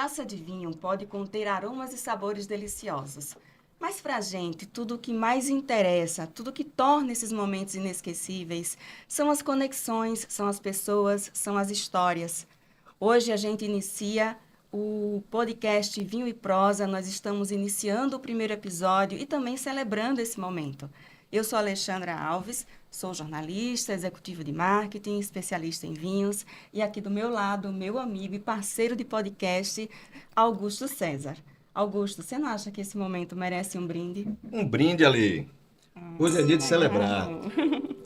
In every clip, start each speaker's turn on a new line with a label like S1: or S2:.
S1: taça de vinho pode conter aromas e sabores deliciosos. Mas para a gente, tudo o que mais interessa, tudo que torna esses momentos inesquecíveis, são as conexões, são as pessoas, são as histórias. Hoje a gente inicia o podcast Vinho e Prosa, nós estamos iniciando o primeiro episódio e também celebrando esse momento. Eu sou Alexandra Alves, sou jornalista, executiva de marketing, especialista em vinhos, e aqui do meu lado, meu amigo e parceiro de podcast, Augusto César. Augusto, você não acha que esse momento merece um brinde?
S2: Um brinde, Ali. Hoje é dia de celebrar.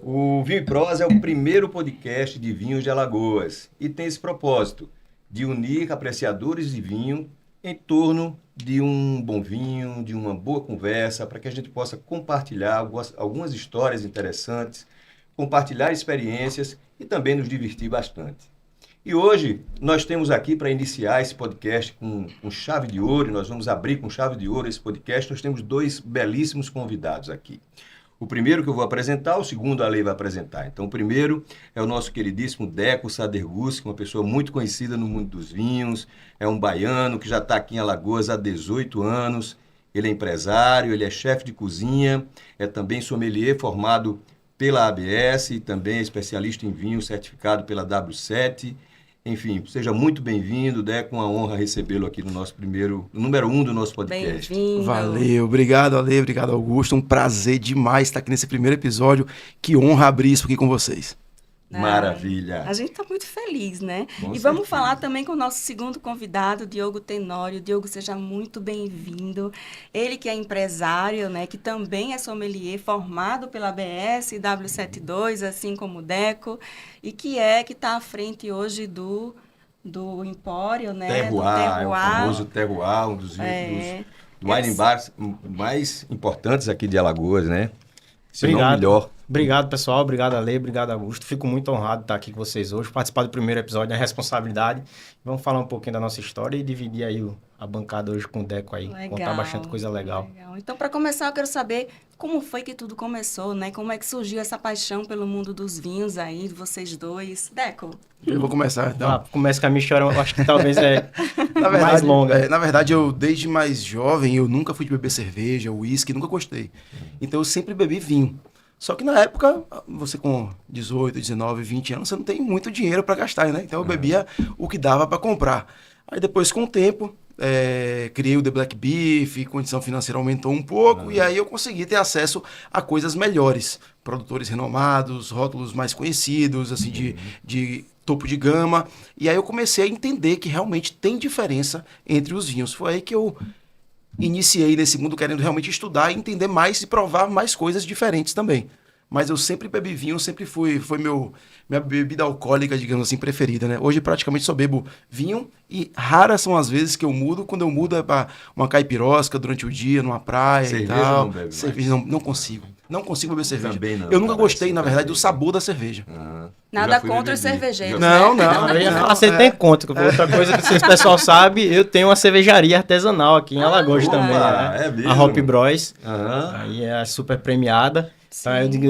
S2: O Vinho e Prosa é o primeiro podcast de vinhos de Alagoas e tem esse propósito de unir apreciadores de vinho em torno de um bom vinho, de uma boa conversa, para que a gente possa compartilhar algumas histórias interessantes, compartilhar experiências e também nos divertir bastante. E hoje nós temos aqui para iniciar esse podcast com chave de ouro, nós vamos abrir com chave de ouro esse podcast, nós temos dois belíssimos convidados aqui. O primeiro que eu vou apresentar, o segundo a Lei vai apresentar. Então, o primeiro é o nosso queridíssimo Deco Saderguski, uma pessoa muito conhecida no mundo dos vinhos, é um baiano que já está aqui em Alagoas há 18 anos, ele é empresário, ele é chefe de cozinha, é também sommelier formado pela ABS e também é especialista em vinho certificado pela W7. Enfim, seja muito bem-vindo, Deco, uma honra recebê-lo aqui no nosso número 1 do nosso podcast.
S1: Bem-vindo.
S3: Valeu, obrigado Ale, obrigado Augusto, um prazer demais estar aqui nesse primeiro episódio, que honra abrir isso aqui com vocês.
S2: Maravilha.
S1: A gente está muito feliz, né?
S2: Com
S1: e
S2: certeza.
S1: vamos falar também com o nosso segundo convidado, Diogo Tenório. Diogo, seja muito bem-vindo. Ele que é empresário, né? Que também é sommelier, formado pela ABS e W72, assim como o Deco, e que está à frente hoje do Empório, né?
S2: Terroir,
S1: do
S2: é o famoso Terroir, um dos wine bars mais importantes aqui de Alagoas, né? Se não o melhor.
S4: Obrigado, pessoal. Obrigado, Ale. Obrigado, Augusto. Fico muito honrado de estar aqui com vocês hoje, participar do primeiro episódio, é responsabilidade. Vamos falar um pouquinho da nossa história e dividir aí a bancada hoje com o Deco aí, contar bastante coisa legal.
S1: Então, para começar, eu quero saber como foi que tudo começou, né? Como é que surgiu essa paixão pelo mundo dos vinhos aí, de vocês dois? Deco?
S3: Eu vou começar, então.
S4: Começa com a minha história, eu acho que talvez mais longa.
S3: Na verdade, eu desde mais jovem, eu nunca fui de beber cerveja, uísque, nunca gostei. Então, eu sempre bebi vinho. Só que na época, você com 18, 19, 20 anos, você não tem muito dinheiro para gastar, né? Então eu bebia o que dava para comprar. Aí depois, com o tempo, criei o The Black Beef, condição financeira aumentou um pouco, e aí eu consegui ter acesso a coisas melhores. Produtores renomados, rótulos mais conhecidos, assim, de topo de gama. E aí eu comecei a entender que realmente tem diferença entre os vinhos. Foi aí que eu iniciei nesse mundo querendo realmente estudar e entender mais e provar mais coisas diferentes também. Mas eu sempre bebi vinho, sempre foi minha bebida alcoólica, digamos assim, preferida, né? Hoje praticamente só bebo vinho e raras são as vezes que eu mudo. Quando eu mudo é para uma caipirosca durante o dia, numa praia
S2: cerveja
S3: e tal.
S2: Não bebe mais.
S3: Cerveja não consigo. Não consigo beber cerveja.
S2: Também não,
S3: eu nunca gostei,
S2: parece,
S3: na verdade, do
S2: também.
S3: sabor da cerveja.
S1: Nada contra os cervejeiros,
S3: Não,
S1: né?
S3: não.
S4: Eu ia falar, você tem conta. Outra coisa que o pessoal sabe, eu tenho uma cervejaria artesanal aqui em Alagoas também, né?
S2: É mesmo?
S4: A Hop Bros.
S2: Aham.
S4: Aí é super premiada. Tá, eu digo,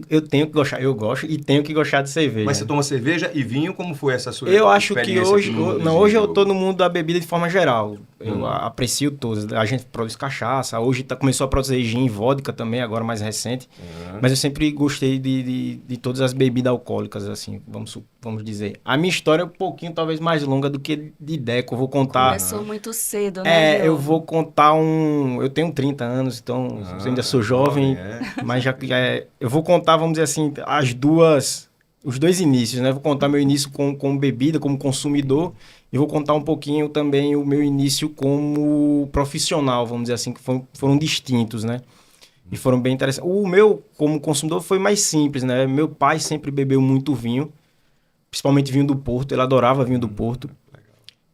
S4: eu tenho que gostar, eu gosto e tenho que gostar de cerveja.
S2: Mas você toma cerveja e vinho, como foi essa sua
S4: Eu acho que
S2: experiência
S4: hoje,
S2: aqui no mundo dos
S4: hoje eu
S2: vinhos?
S4: tô no mundo da bebida de forma geral. Eu aprecio todas. A gente produz cachaça, hoje começou a produzir gin e vodka também, agora mais recente. Mas eu sempre gostei de todas as bebidas alcoólicas, assim, vamos dizer. A minha história é um pouquinho, talvez, mais longa do que de Deco. Eu vou contar...
S1: Começou muito cedo, né?
S4: eu vou contar Eu tenho 30 anos, então eu ainda sou jovem, mas eu vou contar, vamos dizer assim, os dois inícios, né? Vou contar meu início com bebida, como consumidor, e vou contar um pouquinho também o meu início como profissional, vamos dizer assim, que foram distintos, né? E foram bem interessantes. O meu, como consumidor, foi mais simples, né? Meu pai sempre bebeu muito vinho, principalmente vinho do Porto, ele adorava vinho do Porto.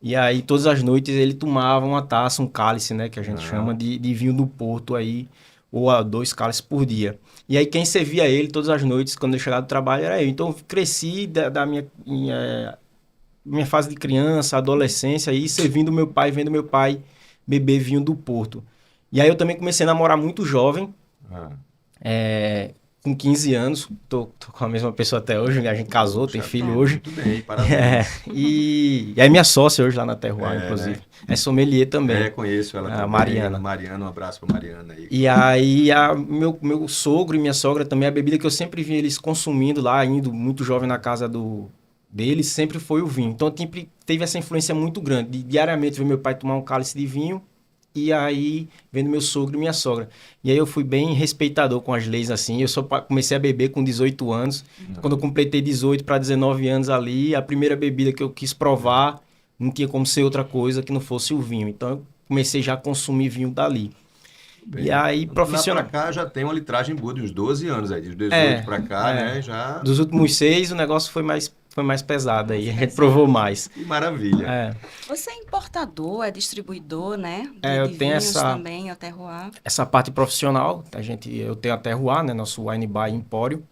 S4: E aí, todas as noites, ele tomava uma taça, um cálice, né? Que a gente chama de vinho do Porto aí, ou 2 cálices por dia. E aí, quem servia ele todas as noites, quando eu chegava do trabalho, era eu. Então, eu cresci da minha fase de criança, adolescência, aí servindo meu pai, vendo meu pai beber vinho do Porto. E aí, eu também comecei a namorar muito jovem. com 15 anos, tô com a mesma pessoa até hoje, a gente casou, tem filho hoje.
S2: Muito bem, parabéns.
S4: E é minha sócia hoje lá na Terroir, inclusive.
S2: Né?
S4: É sommelier também.
S2: Conheço ela também.
S4: Mariana.
S2: Mariana, um abraço pra Mariana aí.
S4: E aí, meu sogro e minha sogra também, a bebida que eu sempre vi eles consumindo lá, indo muito jovem na casa deles, sempre foi o vinho. Então, teve essa influência muito grande. De, diariamente, ver meu pai tomar um cálice de vinho e aí, vendo meu sogro e minha sogra. E aí, eu fui bem respeitador com as leis, assim. Eu só comecei a beber com 18 anos. Quando eu completei 18 para 19 anos ali, a primeira bebida que eu quis provar não tinha como ser outra coisa que não fosse o vinho. Então, eu comecei já a consumir vinho dali.
S2: Bem,
S4: e aí, profissional.
S2: Lá pra cá já tem uma litragem boa de uns 12 anos aí, dos 18 pra cá, né? Já...
S4: Dos últimos 6, o negócio foi mais pesado aí, a gente provou mais.
S2: Que maravilha.
S4: É.
S1: Você é importador, é distribuidor, né?
S4: Eu
S1: de
S4: tenho
S1: vinhos
S4: essa...
S1: também, a Terroir.
S4: Essa parte profissional, eu tenho a Terroir, né? Nosso Wine Bar Empório.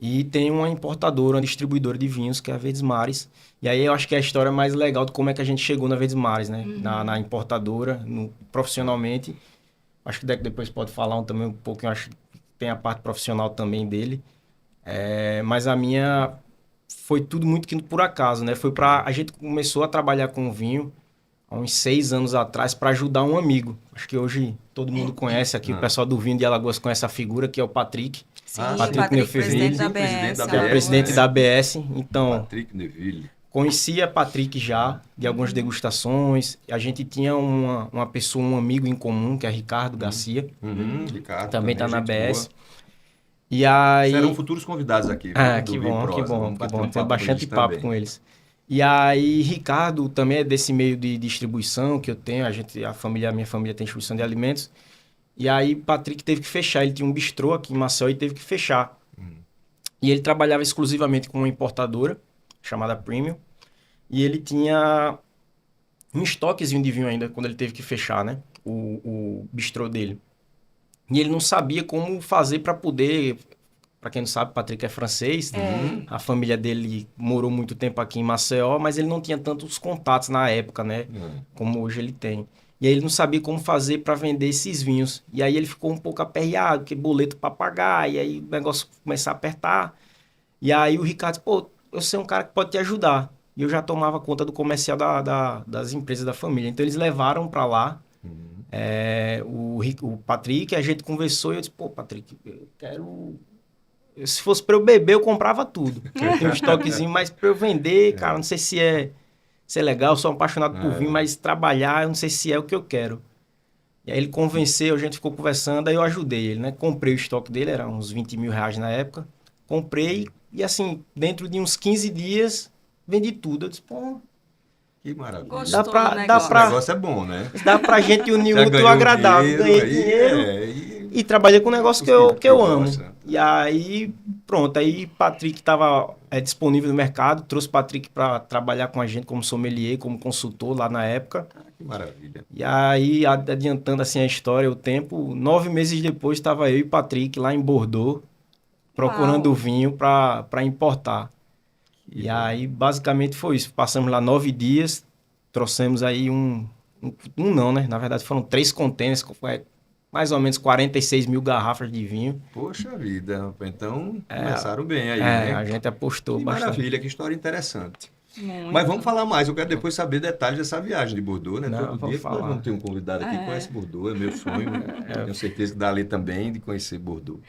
S4: E tem uma importadora, uma distribuidora de vinhos, que é a Verdes Mares. E aí eu acho que é a história mais legal de como é que a gente chegou na Verdes Mares, né? Na importadora, profissionalmente. Acho que depois pode falar também um pouco, eu acho que tem a parte profissional também dele. Mas a minha foi tudo muito que por acaso, né? A gente começou a trabalhar com vinho há uns 6 anos atrás para ajudar um amigo. Acho que hoje todo mundo conhece aqui, o pessoal do vinho de Alagoas conhece a figura, que é o Patrick.
S1: Sim,
S4: Patrick Neufeville,
S1: presidente da ABS.
S4: presidente da ABS. Então,
S2: Patrick Neufeville.
S4: conhecia Patrick já, de algumas degustações. A gente tinha uma pessoa, um amigo em comum, que é Ricardo Garcia.
S2: Ricardo.
S4: Também está na
S2: gente
S4: ABS.
S2: boa.
S4: E aí...
S2: Serão futuros convidados aqui.
S4: que bom. Tem bastante papo com eles. E aí, Ricardo também é desse meio de distribuição que eu tenho. A minha família tem distribuição de alimentos. E aí, Patrick teve que fechar. Ele tinha um bistrô aqui em Maceió e teve que fechar. E ele trabalhava exclusivamente com uma importadora chamada Premium. E ele tinha um estoquezinho de vinho ainda quando ele teve que fechar, né? O bistrô dele. E ele não sabia como fazer para poder... Para quem não sabe, Patrick é francês. A família dele morou muito tempo aqui em Maceió, mas ele não tinha tantos contatos na época, né? Como hoje ele tem. E aí ele não sabia como fazer para vender esses vinhos. E aí ele ficou um pouco aperreado, porque boleto para pagar, e aí o negócio começou a apertar. E aí o Ricardo disse, pô, eu sei um cara que pode te ajudar. E eu já tomava conta do comercial das empresas da família. Então eles levaram para lá o Patrick, a gente conversou e eu disse, pô, Patrick, eu quero... Se fosse para eu beber, eu comprava tudo. Tem um estoquezinho, mas para eu vender, cara, não sei se é legal, eu sou apaixonado por vinho, mas trabalhar, eu não sei se é o que eu quero. E aí ele convenceu, a gente ficou conversando, aí eu ajudei ele, né? Comprei o estoque dele, era uns 20 mil reais na época. Comprei e assim, dentro de uns 15 dias, vendi tudo. Eu disse, pô...
S2: Que maravilha.
S1: Gostou
S2: Esse negócio é bom, né?
S4: Dá pra gente unir o útil
S2: ganhou
S4: agradável. Ganhei dinheiro e trabalhei com um negócio que eu amo. E aí, pronto. Aí Patrick estava disponível no mercado. Trouxe Patrick para trabalhar com a gente como sommelier, como consultor lá na época.
S2: Que maravilha.
S4: E aí, adiantando assim a história, o tempo, 9 meses depois estava eu e Patrick lá em Bordeaux, procurando vinho para importar. E aí, basicamente, foi isso. Passamos lá 9 dias, trouxemos aí não, né? Na verdade, foram 3 contêineres, mais ou menos 46 mil garrafas de vinho.
S2: Poxa vida, então começaram bem aí, né?
S4: A gente apostou
S2: que
S4: bastante.
S2: Maravilha, que história interessante.
S1: Muito.
S2: Mas vamos falar mais, eu quero depois saber detalhes dessa viagem de Bordeaux, né?
S4: Não,
S2: Todo dia que nós vamos ter um convidado aqui que conhece Bordeaux, é meu sonho. Tenho certeza que dá ali também de conhecer Bordeaux.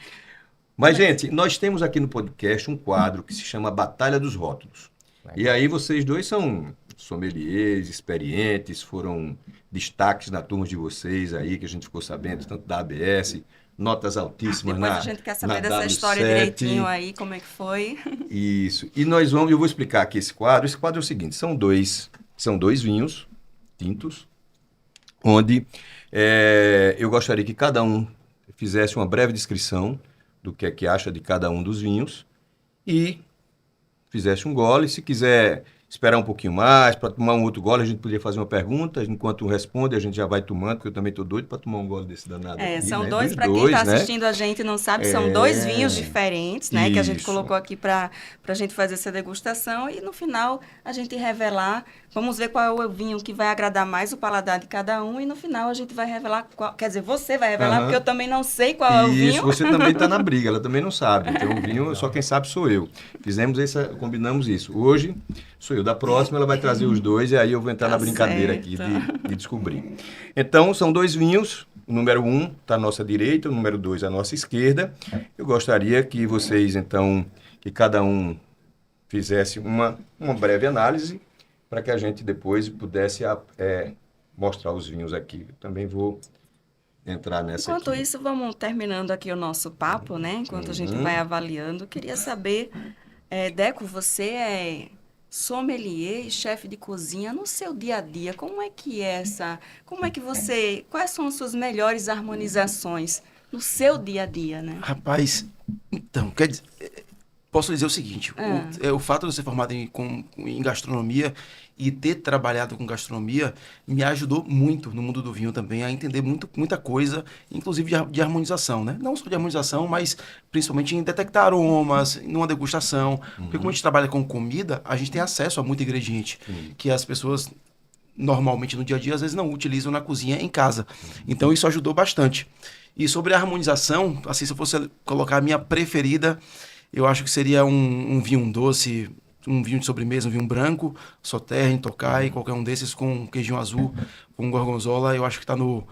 S2: Mas, gente, nós temos aqui no podcast um quadro que se chama Batalha dos Rótulos. E aí vocês dois são sommeliers, experientes, foram destaques na turma de vocês aí, que a gente ficou sabendo, tanto da ABS, notas altíssimas
S1: Depois
S2: na
S1: a gente quer saber dessa
S2: W7.
S1: história direitinho aí, como é que foi.
S2: Isso. E eu vou explicar aqui esse quadro. Esse quadro é o seguinte, são dois vinhos tintos, onde eu gostaria que cada um fizesse uma breve descrição do que acha de cada um dos vinhos e fizesse um gole. Se quiser esperar um pouquinho mais para tomar um outro gole. A gente poderia fazer uma pergunta, enquanto um responde, a gente já vai tomando, porque eu também estou doido para tomar um gole desse danado aqui,
S1: São
S2: né?
S1: dois,
S2: Dos
S1: para quem está
S2: né?
S1: assistindo a gente e não sabe, são 2 vinhos diferentes, né? Que a gente colocou aqui para a gente fazer essa degustação e no final a gente revelar, vamos ver qual é o vinho que vai agradar mais o paladar de cada um e no final a gente vai revelar, quer dizer, você vai revelar, porque eu também não sei qual é o vinho.
S2: Isso, você também está na briga, ela também não sabe. Então o vinho, só quem sabe sou eu. Combinamos isso. Hoje sou eu, da próxima ela vai trazer os dois e aí eu vou entrar na brincadeira aqui de descobrir. Então, são 2 vinhos, o número 1 está à nossa direita, o número 2 à nossa esquerda. Eu gostaria que vocês, então, que cada um fizesse uma breve análise para que a gente depois pudesse mostrar os vinhos aqui. Eu também vou entrar nessa
S1: Enquanto
S2: aqui.
S1: isso, vamos terminando aqui o nosso papo, né? Enquanto a gente vai avaliando. Queria saber, Deco, você é sommelier e chefe de cozinha no seu dia a dia. Quais são as suas melhores harmonizações no seu dia a dia, né?
S3: Rapaz, então, quer dizer, posso dizer o seguinte, o fato de eu ser formado em gastronomia e ter trabalhado com gastronomia me ajudou muito no mundo do vinho também a entender muita coisa, inclusive de harmonização, né? Não só de harmonização, mas principalmente em detectar aromas, numa degustação. Porque como a gente trabalha com comida, a gente tem acesso a muito ingrediente que as pessoas normalmente no dia a dia às vezes não utilizam na cozinha em casa. Então isso ajudou bastante. E sobre a harmonização, assim, se eu fosse colocar a minha preferida, eu acho que seria um vinho doce, um vinho de sobremesa, um vinho branco, Sauternes, Tokai, qualquer um desses com queijinho azul, com gorgonzola, eu acho que está no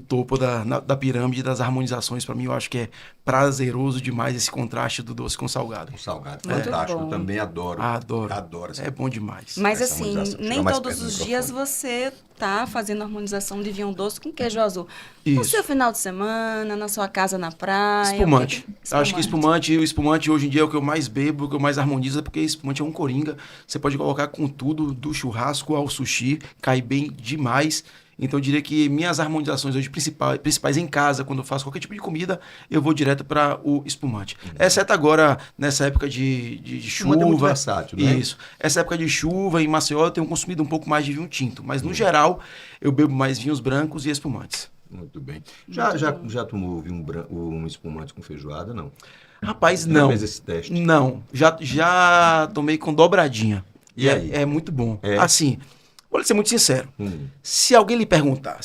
S3: topo da pirâmide das harmonizações. Para mim, eu acho que é prazeroso demais esse contraste do doce com o salgado.
S2: O salgado,
S1: Muito
S2: fantástico.
S1: bom.
S2: Eu também adoro.
S3: Adoro.
S2: Essa
S3: É bom demais.
S1: Mas
S2: essa
S1: assim,
S2: harmonização.
S1: nem
S2: Chega mais
S1: todos
S2: perto do
S1: os dias
S2: microfone.
S1: você tá fazendo harmonização de vinho doce com queijo azul. No
S3: Isso.
S1: seu final de semana, na sua casa na praia.
S3: Espumante.
S1: o
S3: Acho que o espumante hoje em dia é o que eu mais bebo, o que eu mais harmonizo, porque espumante é um coringa. Você pode colocar com tudo, do churrasco ao sushi, cai bem demais. Então eu diria que minhas harmonizações hoje principais em casa, quando eu faço qualquer tipo de comida, eu vou direto para o espumante. Exceto agora, nessa época de
S2: Espumante é muito
S3: chuva.
S2: versátil, né?
S3: Isso. Essa época de chuva, em Maceió, eu tenho consumido um pouco mais de vinho tinto. Mas, no geral, eu bebo mais vinhos brancos e espumantes.
S2: Muito bem. Já tomou um espumante com feijoada, não?
S3: Rapaz,
S2: Já
S3: não.
S2: fez esse teste?
S3: Não. Já tomei com dobradinha.
S2: E aí?
S3: É muito bom.
S2: É?
S3: Assim, vou ser muito sincero. Se alguém me pergunta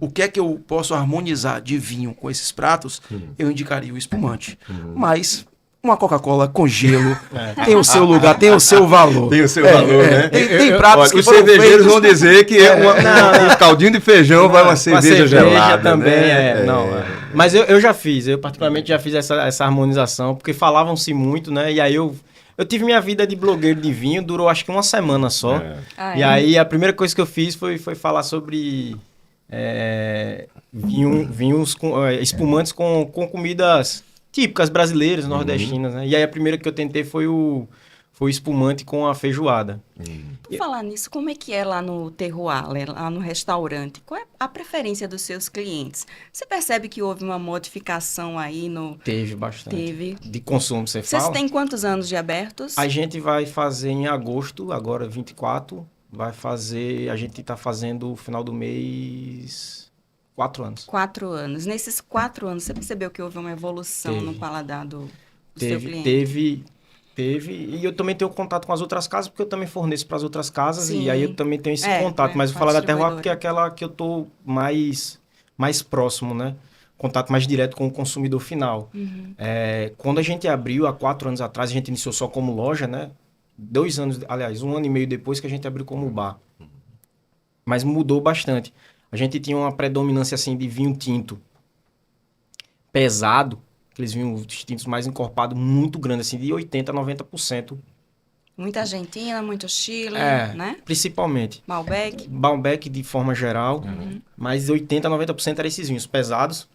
S3: o que é que eu posso harmonizar de vinho com esses pratos, eu indicaria o espumante. Mas uma Coca-Cola com gelo tem o seu lugar, tem o seu valor.
S2: Tem o seu valor, né?
S3: Tem pratos que
S2: Os
S3: foram
S2: cervejeiros
S3: feitos-
S2: vão dizer que um caldinho de feijão vai uma cerveja gelada,
S4: também,
S2: né?
S4: Mas eu já fiz, eu particularmente já fiz essa harmonização, porque falavam-se muito, né? E aí eu tive minha vida de blogueiro de vinho, durou acho que uma semana só. E aí a primeira coisa que eu fiz foi falar sobre vinhos espumantes com comidas típicas brasileiras, nordestinas, né? E aí a primeira que eu tentei foi o espumante com a feijoada.
S1: Por falar nisso, como é que é lá no terroir, lá no restaurante? Qual é a preferência dos seus clientes? Você percebe que houve uma modificação aí no...
S4: Teve bastante.
S1: Teve.
S4: De consumo, você
S1: Vocês
S4: fala?
S1: têm quantos anos de abertos?
S4: A gente vai fazer em agosto, agora 24, a gente está fazendo no final do mês 4 anos.
S1: 4 anos. Nesses 4 anos, você percebeu que houve uma evolução
S4: Teve.
S1: no paladar do seu cliente?
S4: Teve. E eu também tenho contato com as outras casas, porque eu também forneço para as outras casas.
S1: Sim.
S4: E aí eu também tenho esse contato. Mas eu
S1: com
S4: vou
S1: a
S4: falar da Terroir
S1: distribuidora.
S4: porque é aquela que eu tô mais próximo, né? Contato mais direto com o consumidor final. Quando a gente abriu, há 4 anos atrás, a gente iniciou só como loja, né? 2 anos, aliás, 1 ano e meio depois que a gente abriu como bar. Mas mudou bastante. A gente tinha uma predominância, assim, de vinho tinto pesado, aqueles vinhos tintos mais encorpados, muito grande, assim, de 80% a 90%.
S1: Muita Argentina, muito Chile, né?
S4: Principalmente.
S1: Malbec.
S4: Malbec de forma geral, mas 80% a 90% eram esses vinhos pesados,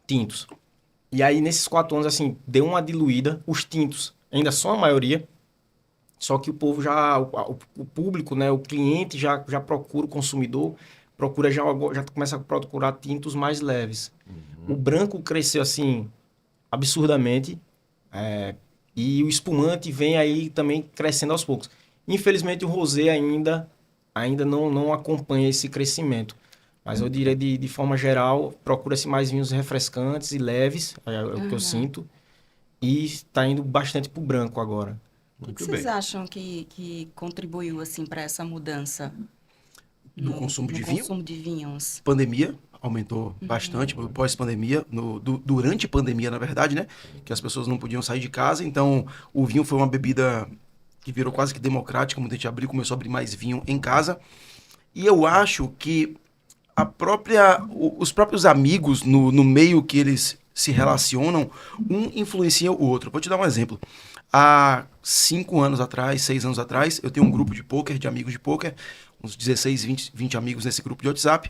S4: tintos. E aí, nesses 4 anos, assim, deu uma diluída. Os tintos ainda são a maioria, só que o povo o público, né, o cliente já procura, o consumidor já começa a procurar tintos mais leves. O branco cresceu, assim, absurdamente, e o espumante vem aí também crescendo aos poucos. Infelizmente o rosé ainda não acompanha esse crescimento. Mas eu diria, de forma geral, procura-se mais vinhos refrescantes e leves, é o que eu sinto. E está indo bastante para o branco agora.
S1: O que
S2: Muito
S1: vocês
S2: bem.
S1: acham que contribuiu assim para essa mudança
S3: Do consumo de vinho?
S1: consumo de vinhos?
S3: Pandemia aumentou bastante, pós-pandemia, durante a pandemia, na verdade, né? Que as pessoas não podiam sair de casa, então o vinho foi uma bebida que virou quase que democrática, muita gente começou a abrir mais vinho em casa. E eu acho que os próprios amigos no meio que eles se relacionam, um influencia o outro. Vou te dar um exemplo. Há 5 anos atrás, 6 anos atrás, eu tenho um grupo de pôquer, de amigos de pôquer, uns 16, 20 amigos nesse grupo de WhatsApp.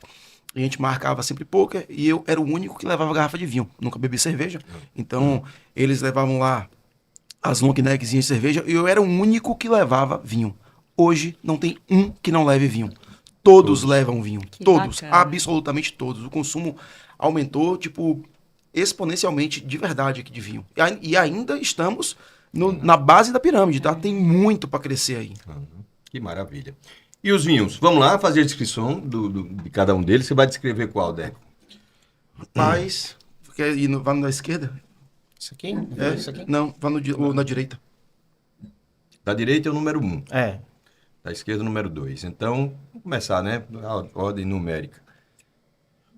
S3: A gente marcava sempre pôquer e eu era o único que levava garrafa de vinho. Nunca bebi cerveja. Então, eles levavam lá as long neckzinhas de cerveja e eu era o único que levava vinho. Hoje, não tem um que não leve vinho. Todos levam vinho.
S1: Que
S3: Todos.
S1: bacana.
S3: Absolutamente todos. O consumo aumentou, tipo, exponencialmente de verdade aqui de vinho. E ainda estamos na base da pirâmide, tá? Tem muito para crescer aí.
S2: Que maravilha. E os vinhos? Vamos lá fazer a descrição de cada um deles. Você vai descrever qual, Deco?
S3: Rapaz, quer ir vá na esquerda?
S4: Isso aqui?
S3: É?
S4: Isso aqui?
S3: Não, vá ou na direita.
S2: Da direita é o número 1.
S4: É.
S2: Da esquerda, o número 2. Então, vamos começar, né? A ordem numérica.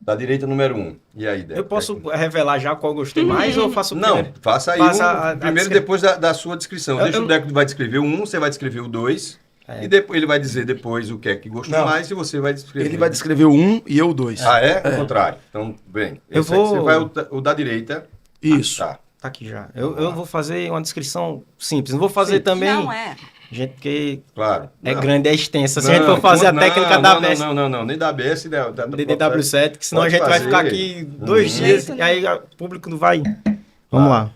S2: Da direita, número 1. E aí, Deco?
S4: Eu posso revelar já qual eu gostei mais ou eu faço o
S2: Não,
S4: primeiro?
S2: faça aí primeiro, depois da sua descrição. Deixa o Deco vai descrever o 1, você vai descrever o 2. E depois ele vai dizer depois o que é que gostou
S3: Não.
S2: mais e você vai descrever.
S3: Ele vai descrever o 1 e eu o 2.
S2: Ah, é? Ao contrário. Então, bem.
S4: Eu vou-
S2: Você vai o da direita.
S3: Isso.
S2: Tá.
S4: Tá aqui já. Eu vou fazer uma descrição simples. Não vou fazer também,
S1: Não é.
S4: gente, porque
S2: Claro.
S4: é
S2: Não.
S4: grande, é extensa. Se a
S2: Não,
S4: gente for fazer
S2: não,
S4: a técnica da ABS,
S2: Não, nem da ABS, da
S4: DDW7, que senão
S2: Pode
S4: a gente vai
S2: fazer.
S4: ficar aqui 2
S2: Uhum.
S4: dias
S1: Jeito
S4: e aí o público não vai. Vamos lá.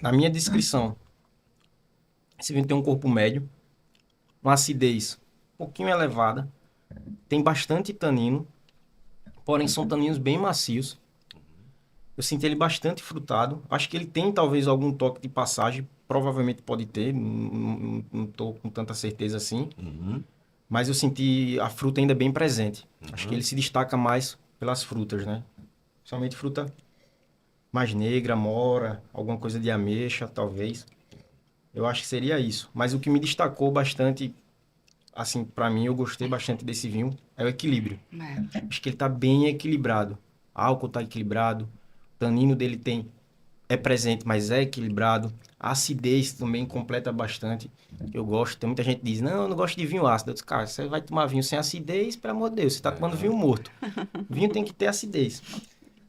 S4: Na minha descrição, esse vinho tem um corpo médio, uma acidez um pouquinho elevada, tem bastante tanino, porém são taninos bem macios. Eu senti ele bastante frutado. Acho que ele tem talvez algum toque de passagem, provavelmente pode ter, não estou com tanta certeza assim.
S2: Uhum.
S4: Mas eu senti a fruta ainda bem presente. Acho que ele se destaca mais pelas frutas, né? Principalmente fruta mais negra, mora, alguma coisa de ameixa, talvez. Eu acho que seria isso. Mas o que me destacou bastante, assim, para mim, eu gostei bastante desse vinho, é o equilíbrio.
S1: É.
S4: Acho que ele tá bem equilibrado. O álcool tá equilibrado, o tanino dele é presente, mas é equilibrado. A acidez também completa bastante. Eu gosto. Tem muita gente que diz, não, eu não gosto de vinho ácido. Eu disse, cara, você vai tomar vinho sem acidez, pelo amor de Deus, você tá tomando vinho morto. Vinho tem que ter acidez.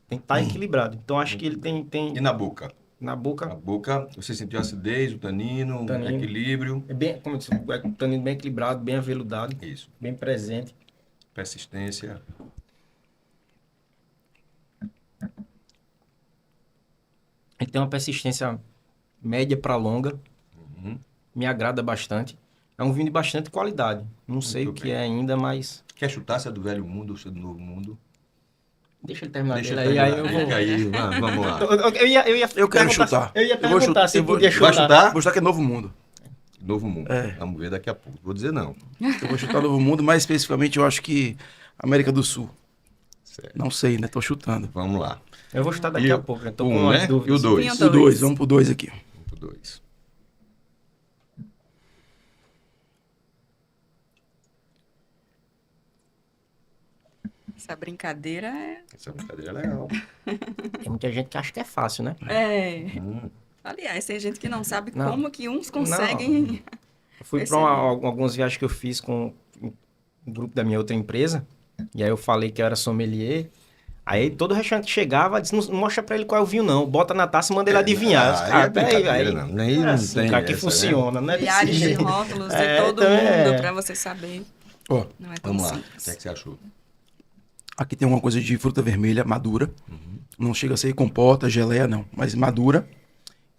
S4: Tem que estar equilibrado. Então, acho que ele tem
S2: E na boca?
S4: na
S2: Na
S4: boca,
S2: boca, você sentiu a acidez, o tanino,
S4: Tanino.
S2: o equilíbrio.
S4: é bem, como eu disse, é um tanino bem equilibrado, bem aveludado,
S2: Isso.
S4: bem presente.
S2: Persistência.
S4: Ele tem uma persistência média para longa.
S2: Uhum.
S4: Me agrada bastante. É um vinho de bastante qualidade. Não sei o
S2: Muito
S4: que
S2: bem.
S4: é ainda, mas
S2: Quer chutar se é do velho mundo ou se é do novo mundo?
S4: deixa ele terminar
S2: Deixa
S4: dele
S2: ele
S4: aí,
S2: terminar.
S4: eu vou...
S2: Fica aí, vamos lá.
S4: Eu
S3: quero
S4: perguntar-
S3: chutar.
S4: Eu ia
S3: Eu vou
S4: perguntar
S3: chutar-
S4: se
S3: eu vou-
S4: podia
S2: Vai
S4: chutar.
S2: chutar?
S3: Vou chutar que é Novo Mundo.
S2: Novo mundo.
S3: É.
S2: Vamos ver daqui a pouco. Vou dizer não.
S3: Eu vou chutar Novo Mundo, mais especificamente eu acho que América do Sul.
S2: Certo.
S3: Não sei, né? Tô chutando.
S2: Vamos lá.
S4: Eu vou chutar daqui
S2: E
S4: a
S2: o-
S4: pouco. Eu tô
S2: o
S4: com
S2: um,
S4: umas
S2: né?
S4: dúvidas.
S2: E o dois?
S1: Vinho
S3: O 2,
S1: dois.
S3: vamos pro 2 aqui.
S2: O 2.
S1: Essa brincadeira é.
S2: Essa brincadeira é legal.
S4: Tem muita gente que acha que é fácil, né?
S1: É.
S2: Hum.
S1: Aliás, tem gente que não sabe
S4: Não.
S1: como que uns conseguem.
S4: Eu fui para algumas viagens que eu fiz com um grupo da minha outra empresa. E aí eu falei que eu era sommelier. Aí todo restaurante que chegava, disse, não mostra pra ele qual é o vinho, não. Bota na taça e manda ele adivinhar. Os
S2: aí
S4: caras,
S2: é brincadeira,
S4: aí,
S2: não. Aí
S4: é
S2: não
S4: assim,
S2: tem
S4: cara, que
S2: essa,
S4: funciona, né?
S1: Milhares
S4: Desse
S1: de
S4: jeito.
S1: rótulos de
S4: É,
S1: todo
S4: então
S1: mundo
S4: é.
S1: para você saber.
S3: Ó,
S1: Não é tão
S2: Vamos lá. O
S1: simples.
S2: que é que você achou?
S3: aqui tem uma coisa de fruta vermelha madura. Não chega a ser compota, geleia, não. Mas madura.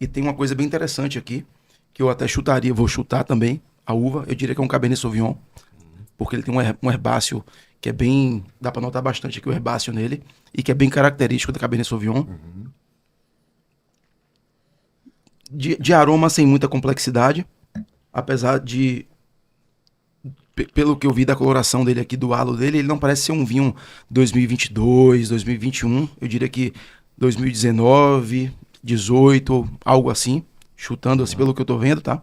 S3: E tem uma coisa bem interessante aqui, que eu até chutaria, vou chutar também, a uva. Eu diria que é um Cabernet Sauvignon, porque ele tem um herbáceo que é bem... Dá para notar bastante aqui o herbáceo nele, e que é bem característico da Cabernet Sauvignon. De aroma sem muita complexidade, apesar de... Pelo que eu vi da coloração dele aqui, do halo dele, ele não parece ser um vinho 2022, 2021. Eu diria que 2019, 18, algo assim. Chutando assim pelo que eu tô vendo, tá?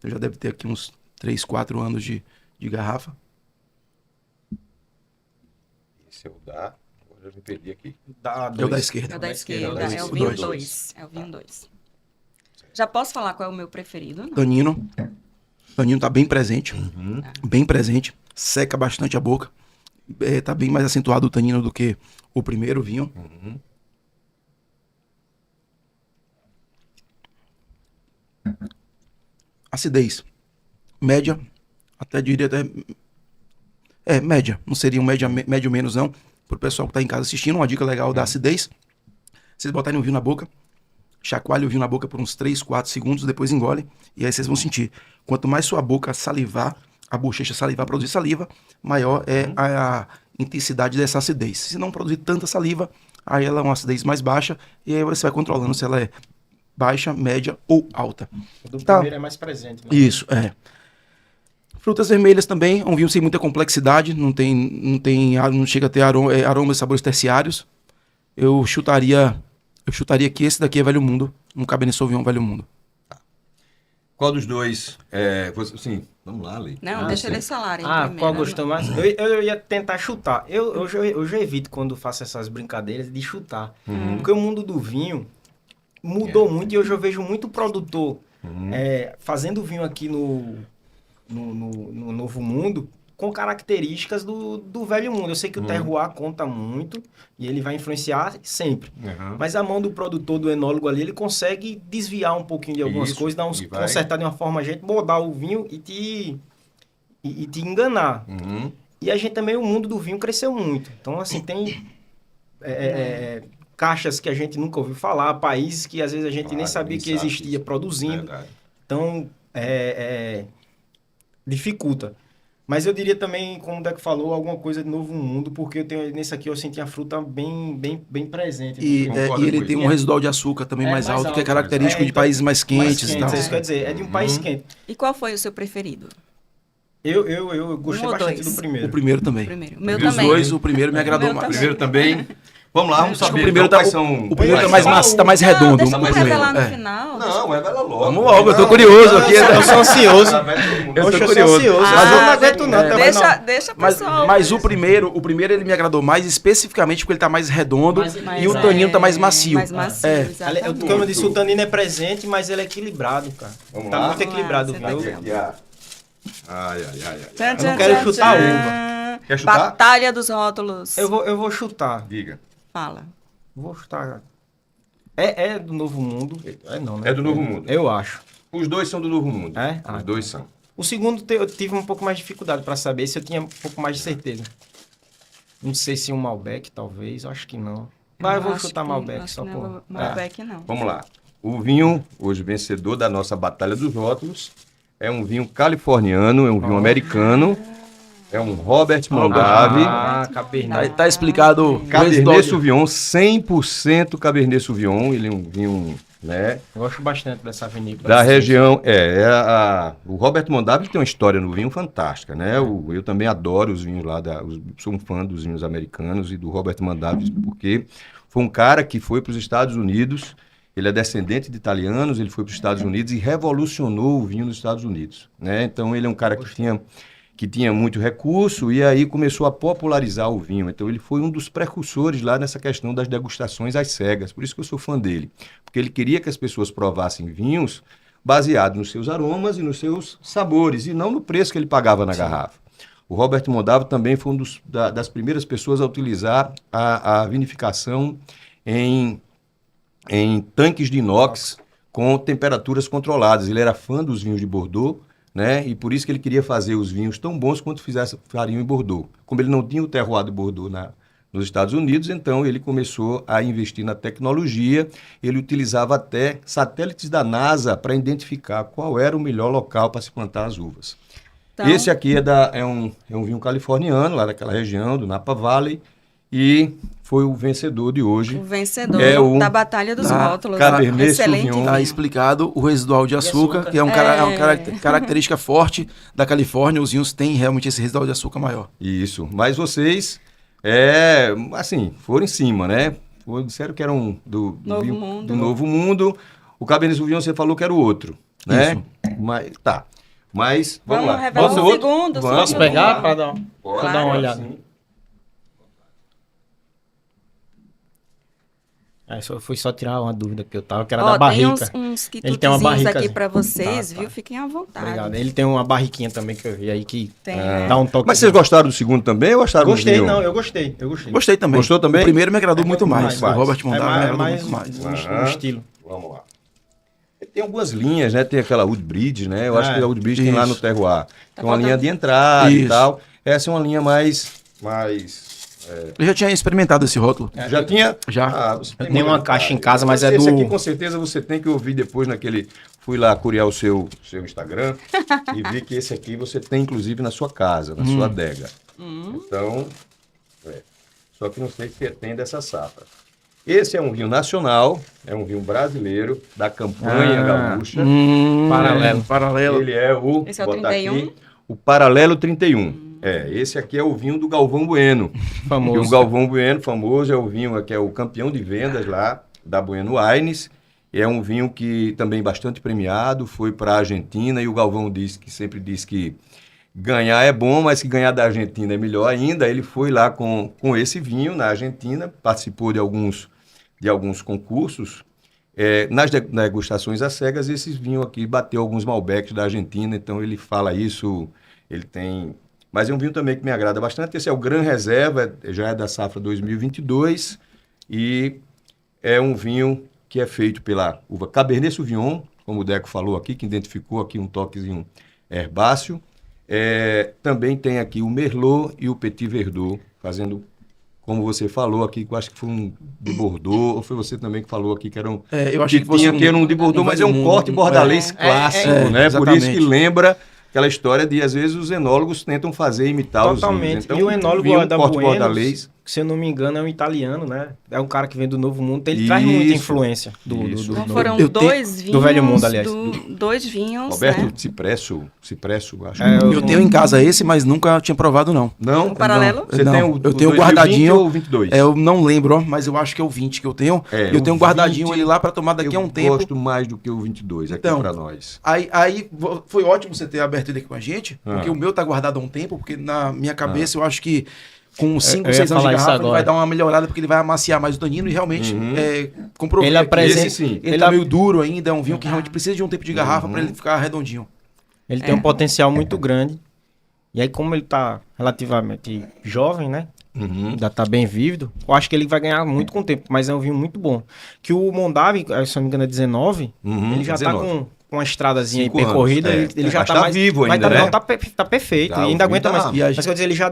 S3: Eu já deve ter aqui uns 3, 4 anos de garrafa.
S2: Esse é o da... Agora eu me perdi aqui.
S3: É o da esquerda.
S1: É o da esquerda, é o
S3: O
S1: vinho
S3: dois.
S1: 2. É o vinho 2. Já posso falar qual é o meu preferido? Não.
S3: Tanino. Tanino tá bem presente. Bem presente. Seca bastante a boca. Tá bem mais acentuado o tanino do que o primeiro vinho. Acidez. Média. Até diria até... média. Não seria um médio menos, não. Pro pessoal que tá em casa assistindo, uma dica legal da acidez. Vocês botarem o vinho na boca, chacoalhe o vinho na boca por uns 3, 4 segundos, depois engole, e aí vocês vão sentir. Quanto mais sua boca salivar, a bochecha salivar, produzir saliva, maior é a intensidade dessa acidez. Se não produzir tanta saliva, aí ela é uma acidez mais baixa, e aí você vai controlando se ela é baixa, média ou alta.
S4: O do
S3: Tá.
S4: primeiro é mais presente. Né?
S3: Isso, é. Frutas vermelhas também, é um vinho sem muita complexidade, não chega a ter aromas e sabores terciários. Eu chutaria que esse daqui é Velho Mundo, um Cabernet Sauvignon Velho Mundo.
S2: Qual dos dois? Sim, vamos lá, Lei.
S1: Não, deixa eles falarem
S4: Ah,
S1: primeiro.
S4: qual gostou mais? Eu ia tentar chutar. Eu já evito quando faço essas brincadeiras de chutar. Porque o mundo do vinho mudou muito e hoje eu vejo muito produtor fazendo vinho aqui no Novo Mundo com características do Velho Mundo. Eu sei que o terroir conta muito e ele vai influenciar sempre. Mas a mão do produtor, do enólogo ali, ele consegue desviar um pouquinho de algumas coisas, dar uns consertar de uma forma, a gente mudar o vinho e te enganar. E a gente também, o mundo do vinho cresceu muito. Então, assim, tem caixas que a gente nunca ouviu falar, países que às vezes a gente nem sabia que existia produzindo.
S2: Verdade.
S4: Então, dificulta. Mas eu diria também, como o Deco falou, alguma coisa de Novo Mundo, porque nesse aqui eu senti a fruta bem presente.
S3: E
S2: Concordo
S3: ele
S2: com
S3: tem
S2: isso.
S3: um residual de açúcar também mais
S4: mais
S3: alto, que é
S4: alto,
S3: característico de
S4: então,
S3: países mais quentes e tal.
S4: É isso que quer dizer, é de um país quente.
S1: E qual foi o seu preferido?
S4: Eu gostei
S1: ou
S4: bastante
S1: dois?
S3: O
S4: do primeiro.
S3: primeiro também.
S1: Primeiro. O meu
S3: Dos
S1: também.
S3: dois, o primeiro me agradou
S1: meu
S3: mais.
S2: Primeiro também. Vamos lá, vamos
S3: Acho que
S2: saber.
S3: o primeiro
S2: então,
S3: tá,
S2: quais são...
S3: o primeiro tá
S2: quais
S3: mais
S2: são-
S3: tá mais
S1: Não,
S3: redondo.
S1: deixa eu
S3: mais
S1: revelar no
S3: redondo.
S1: final.
S2: Não, revela logo.
S3: Vamos logo, eu tô
S2: Não,
S3: curioso aqui.
S4: Eu sou ansioso.
S3: Eu
S4: Hoje
S3: tô
S4: eu sou
S3: curioso.
S4: ansioso.
S1: Ah,
S4: Mas eu não aguento não. até vai não.
S1: Deixa o
S3: Mas,
S1: pessoal.
S3: mas o primeiro ele me agradou mais especificamente porque ele tá mais redondo e o tanino tá mais macio.
S1: Mais macio,
S3: É.
S1: exatamente.
S4: Como eu disse, o tanino é presente, mas ele é equilibrado, cara.
S2: Vamos
S4: Tá
S2: lá?
S4: muito equilibrado o
S1: Vamos lá,
S4: vinho.
S1: você
S2: Aqui, ó. Ai.
S1: Tchan,
S4: Eu
S1: tchan,
S4: não quero
S1: tchan,
S4: chutar
S1: tchan.
S2: Quer chutar?
S1: Batalha dos rótulos.
S4: Eu vou chutar.
S2: Diga.
S1: Fala.
S4: Vou chutar. É do Novo Mundo. Não, né?
S2: É do Novo Mundo.
S4: Eu acho.
S2: Os dois são do Novo Mundo.
S4: É?
S2: Os dois são.
S4: O segundo eu tive um pouco mais de dificuldade para saber se eu tinha um pouco mais de certeza. Não sei se um Malbec, talvez. Acho que não. Mas eu vou
S1: acho
S4: chutar
S1: que-
S4: Malbec
S1: acho
S4: só
S1: que
S4: por...
S1: não é Malbec, não.
S2: Vamos lá. O vinho, hoje vencedor da nossa Batalha dos Rótulos, é um vinho californiano, é um vinho americano, é um Robert Mondavi.
S4: Cabernet.
S3: Tá explicado o residual
S2: Cabernet
S3: de...
S2: Sauvignon, 100% Cabernet Sauvignon. Ele é um vinho, né,
S4: Eu gosto bastante dessa vinícola.
S2: da região. O Robert Mondavi tem uma história no vinho fantástica, né? Eu também adoro os vinhos lá, sou um fã dos vinhos americanos e do Robert Mondavi, porque foi um cara que foi para os Estados Unidos. Ele é descendente de italianos, ele foi para os Estados Unidos e revolucionou o vinho nos Estados Unidos, né? Então ele é um cara que tinha muito recurso e aí começou a popularizar o vinho. Então ele foi um dos precursores lá nessa questão das degustações às cegas. Por isso que eu sou fã dele, porque ele queria que as pessoas provassem vinhos baseados nos seus aromas e nos seus sabores e não no preço que ele pagava na garrafa. O Robert Mondavi também foi das primeiras pessoas a utilizar a vinificação em tanques de inox com temperaturas controladas. Ele era fã dos vinhos de Bordeaux, né? E por isso que ele queria fazer os vinhos tão bons quanto fariam em Bordeaux. Como ele não tinha o terroir de Bordeaux nos Estados Unidos, então ele começou a investir na tecnologia. Ele utilizava até satélites da NASA para identificar qual era o melhor local para se plantar as uvas.
S1: Então,
S2: Esse aqui é um vinho californiano, lá daquela região, do Napa Valley, e foi o vencedor de hoje.
S1: o vencedor
S2: o
S1: da Batalha dos
S3: da
S1: Rótulos.
S2: Cabernet
S1: Excelente
S2: Sauvignon.
S3: Tá
S1: vinho.
S3: explicado o residual de açúcar, que é uma característica forte da Califórnia. Os vinhos têm realmente esse residual de açúcar maior.
S2: Isso. Mas vocês, assim, foram em cima, né? Disseram que eram do
S1: Novo
S2: vinho
S1: Mundo.
S2: do Novo Mundo. O Cabernet Sauvignon você falou que era o outro, né?
S3: Isso.
S2: Mas, tá. Mas, vamos lá.
S1: revelar
S2: Posso
S1: o
S2: outro?
S1: segundo.
S2: Vamos.
S4: Posso pegar para dar,
S2: Pode,
S4: pra dar uma
S2: pode,
S4: olhada?
S2: sim.
S4: Fui só tirar uma dúvida que eu tava, que era
S1: Ó,
S4: da barrica.
S1: tem uns
S4: Ele tem uma
S1: quitutezinhos
S4: barrica.
S1: aqui pra vocês,
S4: Tá.
S1: viu? Fiquem à vontade.
S4: Obrigado. Ele tem uma barriquinha também que eu vi aí que
S1: Tem,
S4: dá um toque.
S2: Mas vocês gostaram do segundo também ou acharam
S4: Gostei,
S2: do vinho?
S4: não, eu gostei.
S3: Gostei também.
S2: Gostou também?
S3: O primeiro me agradou muito
S4: muito
S3: mais.
S4: mais.
S3: O Robert Mondavi me
S4: é
S3: agradou
S4: mais
S3: muito mais.
S4: um estilo.
S2: Vamos lá. Tem algumas linhas, né? Tem aquela Woodbridge, né? Eu acho
S4: É,
S2: que a Woodbridge tem lá no
S3: isso.
S2: Terroir. Tem uma
S1: faltando-
S2: linha de entrada e
S3: Isso.
S2: tal. Essa é uma linha mais...
S3: Eu já tinha experimentado esse rótulo.
S2: Já tinha?
S3: Já.
S2: Você
S4: Eu tenho uma caixa em casa, mas é
S2: esse
S4: do-
S2: aqui com certeza você tem que ouvir depois naquele... Fui lá curiar o seu Instagram e vi que esse aqui você tem inclusive na sua casa, na sua adega. Então, só que não sei se tem dessa safra. Esse é um vinho nacional, é um vinho brasileiro, da campanha gaúcha.
S3: Paralelo.
S2: Ele é o...
S1: Esse é o
S2: botar
S1: 31?
S2: aqui, o Paralelo 31. Esse aqui é o vinho do Galvão Bueno.
S4: Famoso.
S2: E o Galvão Bueno, famoso, é o vinho que é o campeão de vendas lá da Bueno Wines. É um vinho que também bastante premiado, foi para a Argentina e o Galvão sempre diz que ganhar é bom, mas que ganhar da Argentina é melhor ainda. Ele foi lá com esse vinho na Argentina, participou de alguns concursos. Nas degustações às cegas, esses vinhos aqui bateu alguns Malbecs da Argentina, então ele fala isso, ele tem... Mas é um vinho também que me agrada bastante. Esse é o Gran Reserva, já é da safra 2022 e é um vinho que é feito pela uva Cabernet Sauvignon, como o Deco falou aqui, que identificou aqui um toquezinho herbáceo. Também tem aqui o Merlot e o Petit Verdot, fazendo, como você falou aqui, que eu acho que foi um de Bordeaux, ou foi você também que falou aqui que era um...
S3: Eu achei que fosse
S2: tinha que era um de Bordeaux, mas é um corte bordalês clássico, né? Por isso que
S3: exatamente.
S2: lembra aquela história de, às vezes, os enólogos tentam fazer imitar os
S4: Totalmente.
S2: vinhos. Então,
S4: E o enólogo
S2: vinho,
S4: da
S2: corte
S4: Buenos,
S2: bordalês.
S4: que, se eu não me engano, é um italiano, né? É um cara que vem do Novo Mundo. Ele traz muita
S2: Isso.
S4: influência do
S2: Isso.
S1: Então
S4: Novo
S1: foram
S3: Eu
S1: dois vinhos.
S4: do Velho Mundo, aliás.
S1: Dois vinhos,
S2: Roberto
S1: né?
S2: Cipresso, acho.
S3: Eu tenho em casa esse, mas nunca tinha provado, não.
S2: Não?
S1: Um paralelo?
S2: Você
S3: Não,
S2: tem
S3: eu
S2: o
S3: tenho
S2: 2020
S3: guardadinho.
S2: ou 22?
S3: Eu não lembro, ó, mas eu acho que é o 20 que eu tenho.
S2: É,
S3: E eu
S2: o
S3: tenho guardadinho
S2: 20
S3: ele lá para tomar daqui a um tempo.
S2: Eu gosto mais do que o 22 aqui
S3: Então,
S2: pra nós.
S3: Aí foi ótimo você ter aberto ele aqui com a gente, porque o meu tá guardado há um tempo, porque na minha cabeça eu acho que com 5,
S4: eu ia
S3: 6 anos de
S4: falar isso
S3: garrafa ele
S4: agora.
S3: vai dar uma melhorada, porque ele vai amaciar mais o tanino e realmente comprovei
S4: Ele
S3: aqui.
S4: apresenta-
S2: Esse sim.
S3: Ele tá meio duro ainda, é um vinho que realmente precisa de um tempo de garrafa para ele ficar redondinho.
S4: Ele tem um potencial muito grande. E aí, como ele tá relativamente jovem, né? Ainda tá bem vívido, eu acho que ele vai ganhar muito com o tempo, mas é um vinho muito bom. Que o Mondavi, se não me engano é 19, ele já
S2: 19.
S4: tá com uma estradazinha aí
S2: 5 anos,
S4: percorrida,
S2: é.
S4: ele já
S2: Mas
S4: tá
S2: tá
S4: mais...
S2: vivo
S4: mas
S2: ainda,
S4: tá,
S2: né?
S4: não, tá perfeito,
S2: Tá,
S4: e ainda
S2: o
S4: aguenta
S2: vinho
S4: mais.
S2: tá-
S4: Mas quer dizer, ele já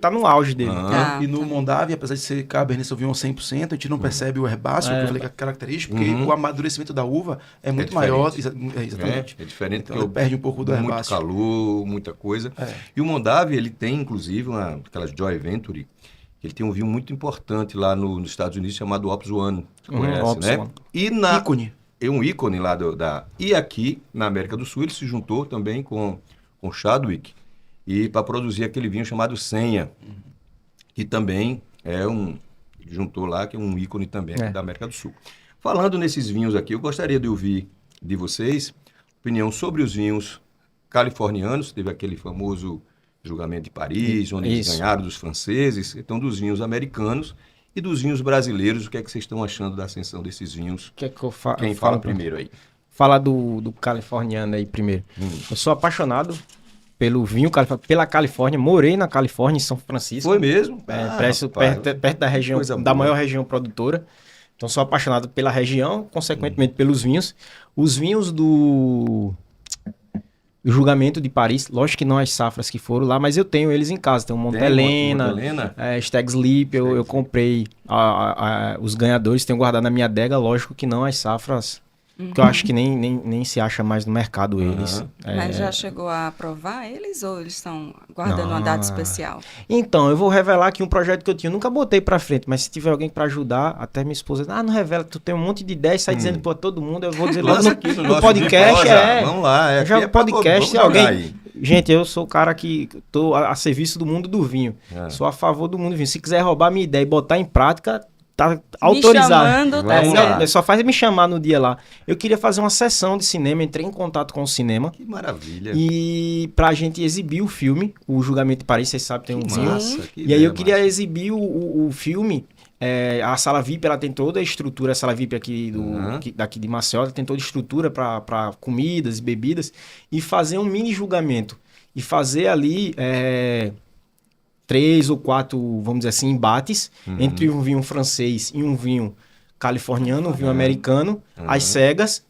S4: tá no auge dele.
S1: Tá.
S3: E no Mondavi, apesar de ser Cabernet Sauvignon 100%, a gente não percebe o herbáceo, que eu falei que é característico, porque o amadurecimento da uva é muito
S2: diferente.
S3: maior. Exatamente.
S2: É diferente
S3: Então
S2: porque
S3: ele perde um pouco do
S2: muito
S3: herbáceo.
S2: calor, muita coisa. E o Mondavi, ele tem inclusive aquelas Joy Venture, que ele tem um vinho muito importante lá nos Estados Unidos chamado Opus One, você conhece,
S4: Opus
S2: né?
S4: One.
S2: E
S3: Ícone.
S2: É um ícone lá E aqui, na América do Sul, ele se juntou também com Chadwick e para produzir aquele vinho chamado Senha, que também juntou lá, que é um ícone também aqui da América do Sul. Falando nesses vinhos aqui, eu gostaria de ouvir de vocês opinião sobre os vinhos californianos. Teve aquele famoso julgamento de Paris, onde eles ganharam dos franceses. Então, dos vinhos americanos e dos vinhos brasileiros, o que é que vocês estão achando da ascensão desses vinhos?
S4: Que eu
S2: Quem
S4: eu
S2: fala
S4: falo
S2: primeiro aí?
S4: Fala do californiano aí primeiro. Eu sou apaixonado pelo vinho, pela Califórnia. Morei na Califórnia, em São Francisco.
S2: Foi mesmo?
S4: Perto da região,
S2: coisa
S4: da
S2: boa.
S4: maior região produtora. Então sou apaixonado pela região, consequentemente pelos vinhos. Os vinhos do julgamento de Paris, lógico que não as safras que foram lá, mas eu tenho eles em casa. Tem o Montelena, Stag Sleep, eu comprei os ganhadores, tenho guardado na minha adega, lógico que não as safras que eu acho que nem se acha mais no mercado eles.
S1: Mas já chegou a aprovar eles ou eles estão guardando uma data especial?
S4: Então, eu vou revelar aqui um projeto que eu tinha. Eu nunca botei pra frente, mas se tiver alguém pra ajudar, até minha esposa, não revela, tu tem um monte de ideias, sai dizendo pra todo mundo, eu vou dizer logo
S2: Lança aqui no
S4: no
S2: nosso
S4: podcast.
S2: Viprosa. Vamos lá,
S4: já
S2: aqui pra
S4: podcast,
S2: vamos
S4: alguém...
S2: aí.
S4: Gente, eu sou o cara que tô a serviço do mundo do vinho. Sou a favor do mundo do vinho. Se quiser roubar minha ideia e botar em prática, tá autorizado.
S1: Me chamando, tá
S2: Vamos
S1: certo.
S2: lá.
S4: Só faz me chamar no dia lá. Eu queria fazer uma sessão de cinema, entrei em contato com o cinema.
S2: Que maravilha.
S4: E pra gente exibir o filme, o Julgamento de Paris, vocês sabem, tem um
S2: Que
S4: filme.
S2: massa, que
S4: E aí
S2: ideia
S4: eu queria
S2: massa.
S4: exibir o filme. A sala VIP, ela tem toda a estrutura, a sala VIP aqui daqui de Maceió, ela tem toda a estrutura para comidas e bebidas, e fazer um mini julgamento. E fazer ali 3 ou 4, vamos dizer assim, embates entre um vinho francês e um vinho californiano, um vinho americano, às cegas.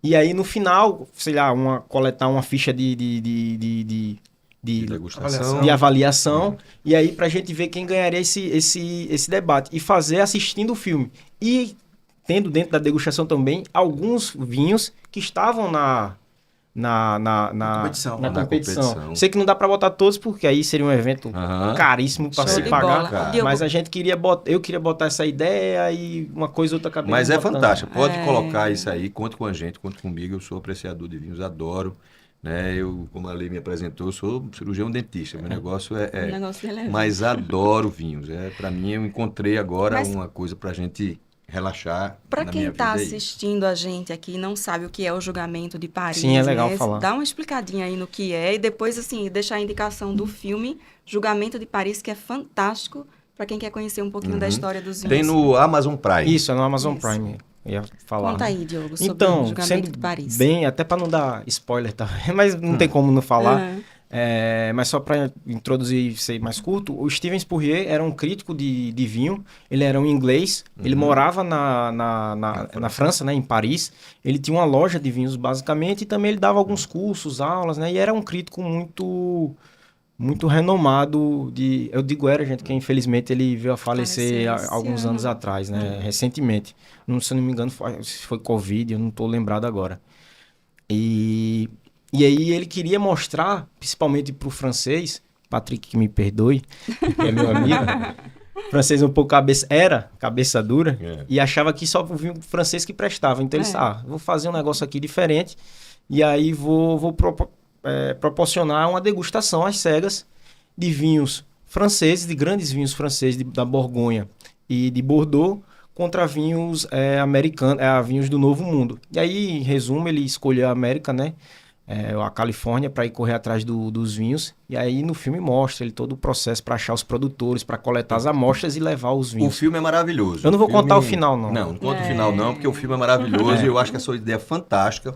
S4: E aí no final, sei lá, coletar uma ficha de
S2: Degustação.
S4: de avaliação, e aí pra gente ver quem ganharia esse debate, e fazer assistindo o filme. E tendo dentro da degustação também alguns vinhos que estavam na
S3: competição.
S4: na
S2: Na
S4: competição.
S2: competição.
S4: Sei que não dá pra botar todos, porque aí seria um evento
S2: Aham.
S4: caríssimo pra
S1: Show
S4: se
S1: de
S4: pagar.
S1: bola.
S2: cara.
S1: Diogo,
S4: Mas a gente eu queria botar essa ideia e uma coisa ou outra acabei
S2: Mas
S4: não
S2: é
S4: botando.
S2: fantástico. Pode colocar isso aí, conte com a gente, conte comigo. Eu sou apreciador de vinhos, adoro. Né? Eu, como a Lei me apresentou, eu sou cirurgião dentista. Meu negócio
S1: o negócio dele é
S2: Mas adoro vinhos. Para mim, eu encontrei agora
S1: Mas-
S2: uma coisa para a gente relaxar.
S1: Para
S2: na
S1: quem
S2: minha
S1: está
S2: vida é isso.
S1: assistindo a gente aqui e não sabe o que é o julgamento de Paris,
S4: Sim, é legal
S1: né?
S4: falar.
S1: Dá uma explicadinha aí no que é e depois assim deixar a indicação do filme Julgamento de Paris, que é fantástico para quem quer conhecer um pouquinho da história dos vinhos.
S2: Tem no Amazon Prime.
S4: Isso, é no Amazon
S1: Isso.
S4: Prime. Eu ia falar.
S1: Conta
S4: né?
S1: aí, Diogo, sobre o
S4: Então,
S1: Julgamento
S4: sendo
S1: de Paris.
S4: bem, até para não dar spoiler, tá? Mas não tem como não falar.
S1: Aham.
S4: Mas só para introduzir e ser mais curto, o Steven Spurrier era um crítico de vinho, ele era um inglês, ele morava na França, né, em Paris, ele tinha uma loja de vinhos basicamente e também ele dava alguns cursos, aulas, né, e era um crítico muito renomado eu digo era, gente, que infelizmente ele veio a falecer
S1: Faleceu esse
S4: alguns
S1: ano.
S4: anos atrás, né, recentemente. Se eu não me engano, foi Covid, eu não estou lembrado agora. E aí ele queria mostrar, principalmente para o francês, Patrick que me perdoe, que é meu amigo, francês um pouco cabeça dura, e achava que só o vinho francês que prestava. Então ele disse, vou fazer um negócio aqui diferente, e aí vou proporcionar uma degustação às cegas de vinhos franceses, de grandes vinhos franceses da Borgonha e de Bordeaux, contra vinhos americanos, vinhos do Novo Mundo. E aí, em resumo, ele escolheu a América, né? A Califórnia, para ir correr atrás dos vinhos. E aí no filme mostra ele todo o processo para achar os produtores, para coletar as amostras e levar os
S2: O
S4: vinhos.
S2: filme é maravilhoso.
S4: Eu não vou contar o final, não.
S2: Não conta o final não, porque o filme é maravilhoso e eu acho que a sua ideia é fantástica.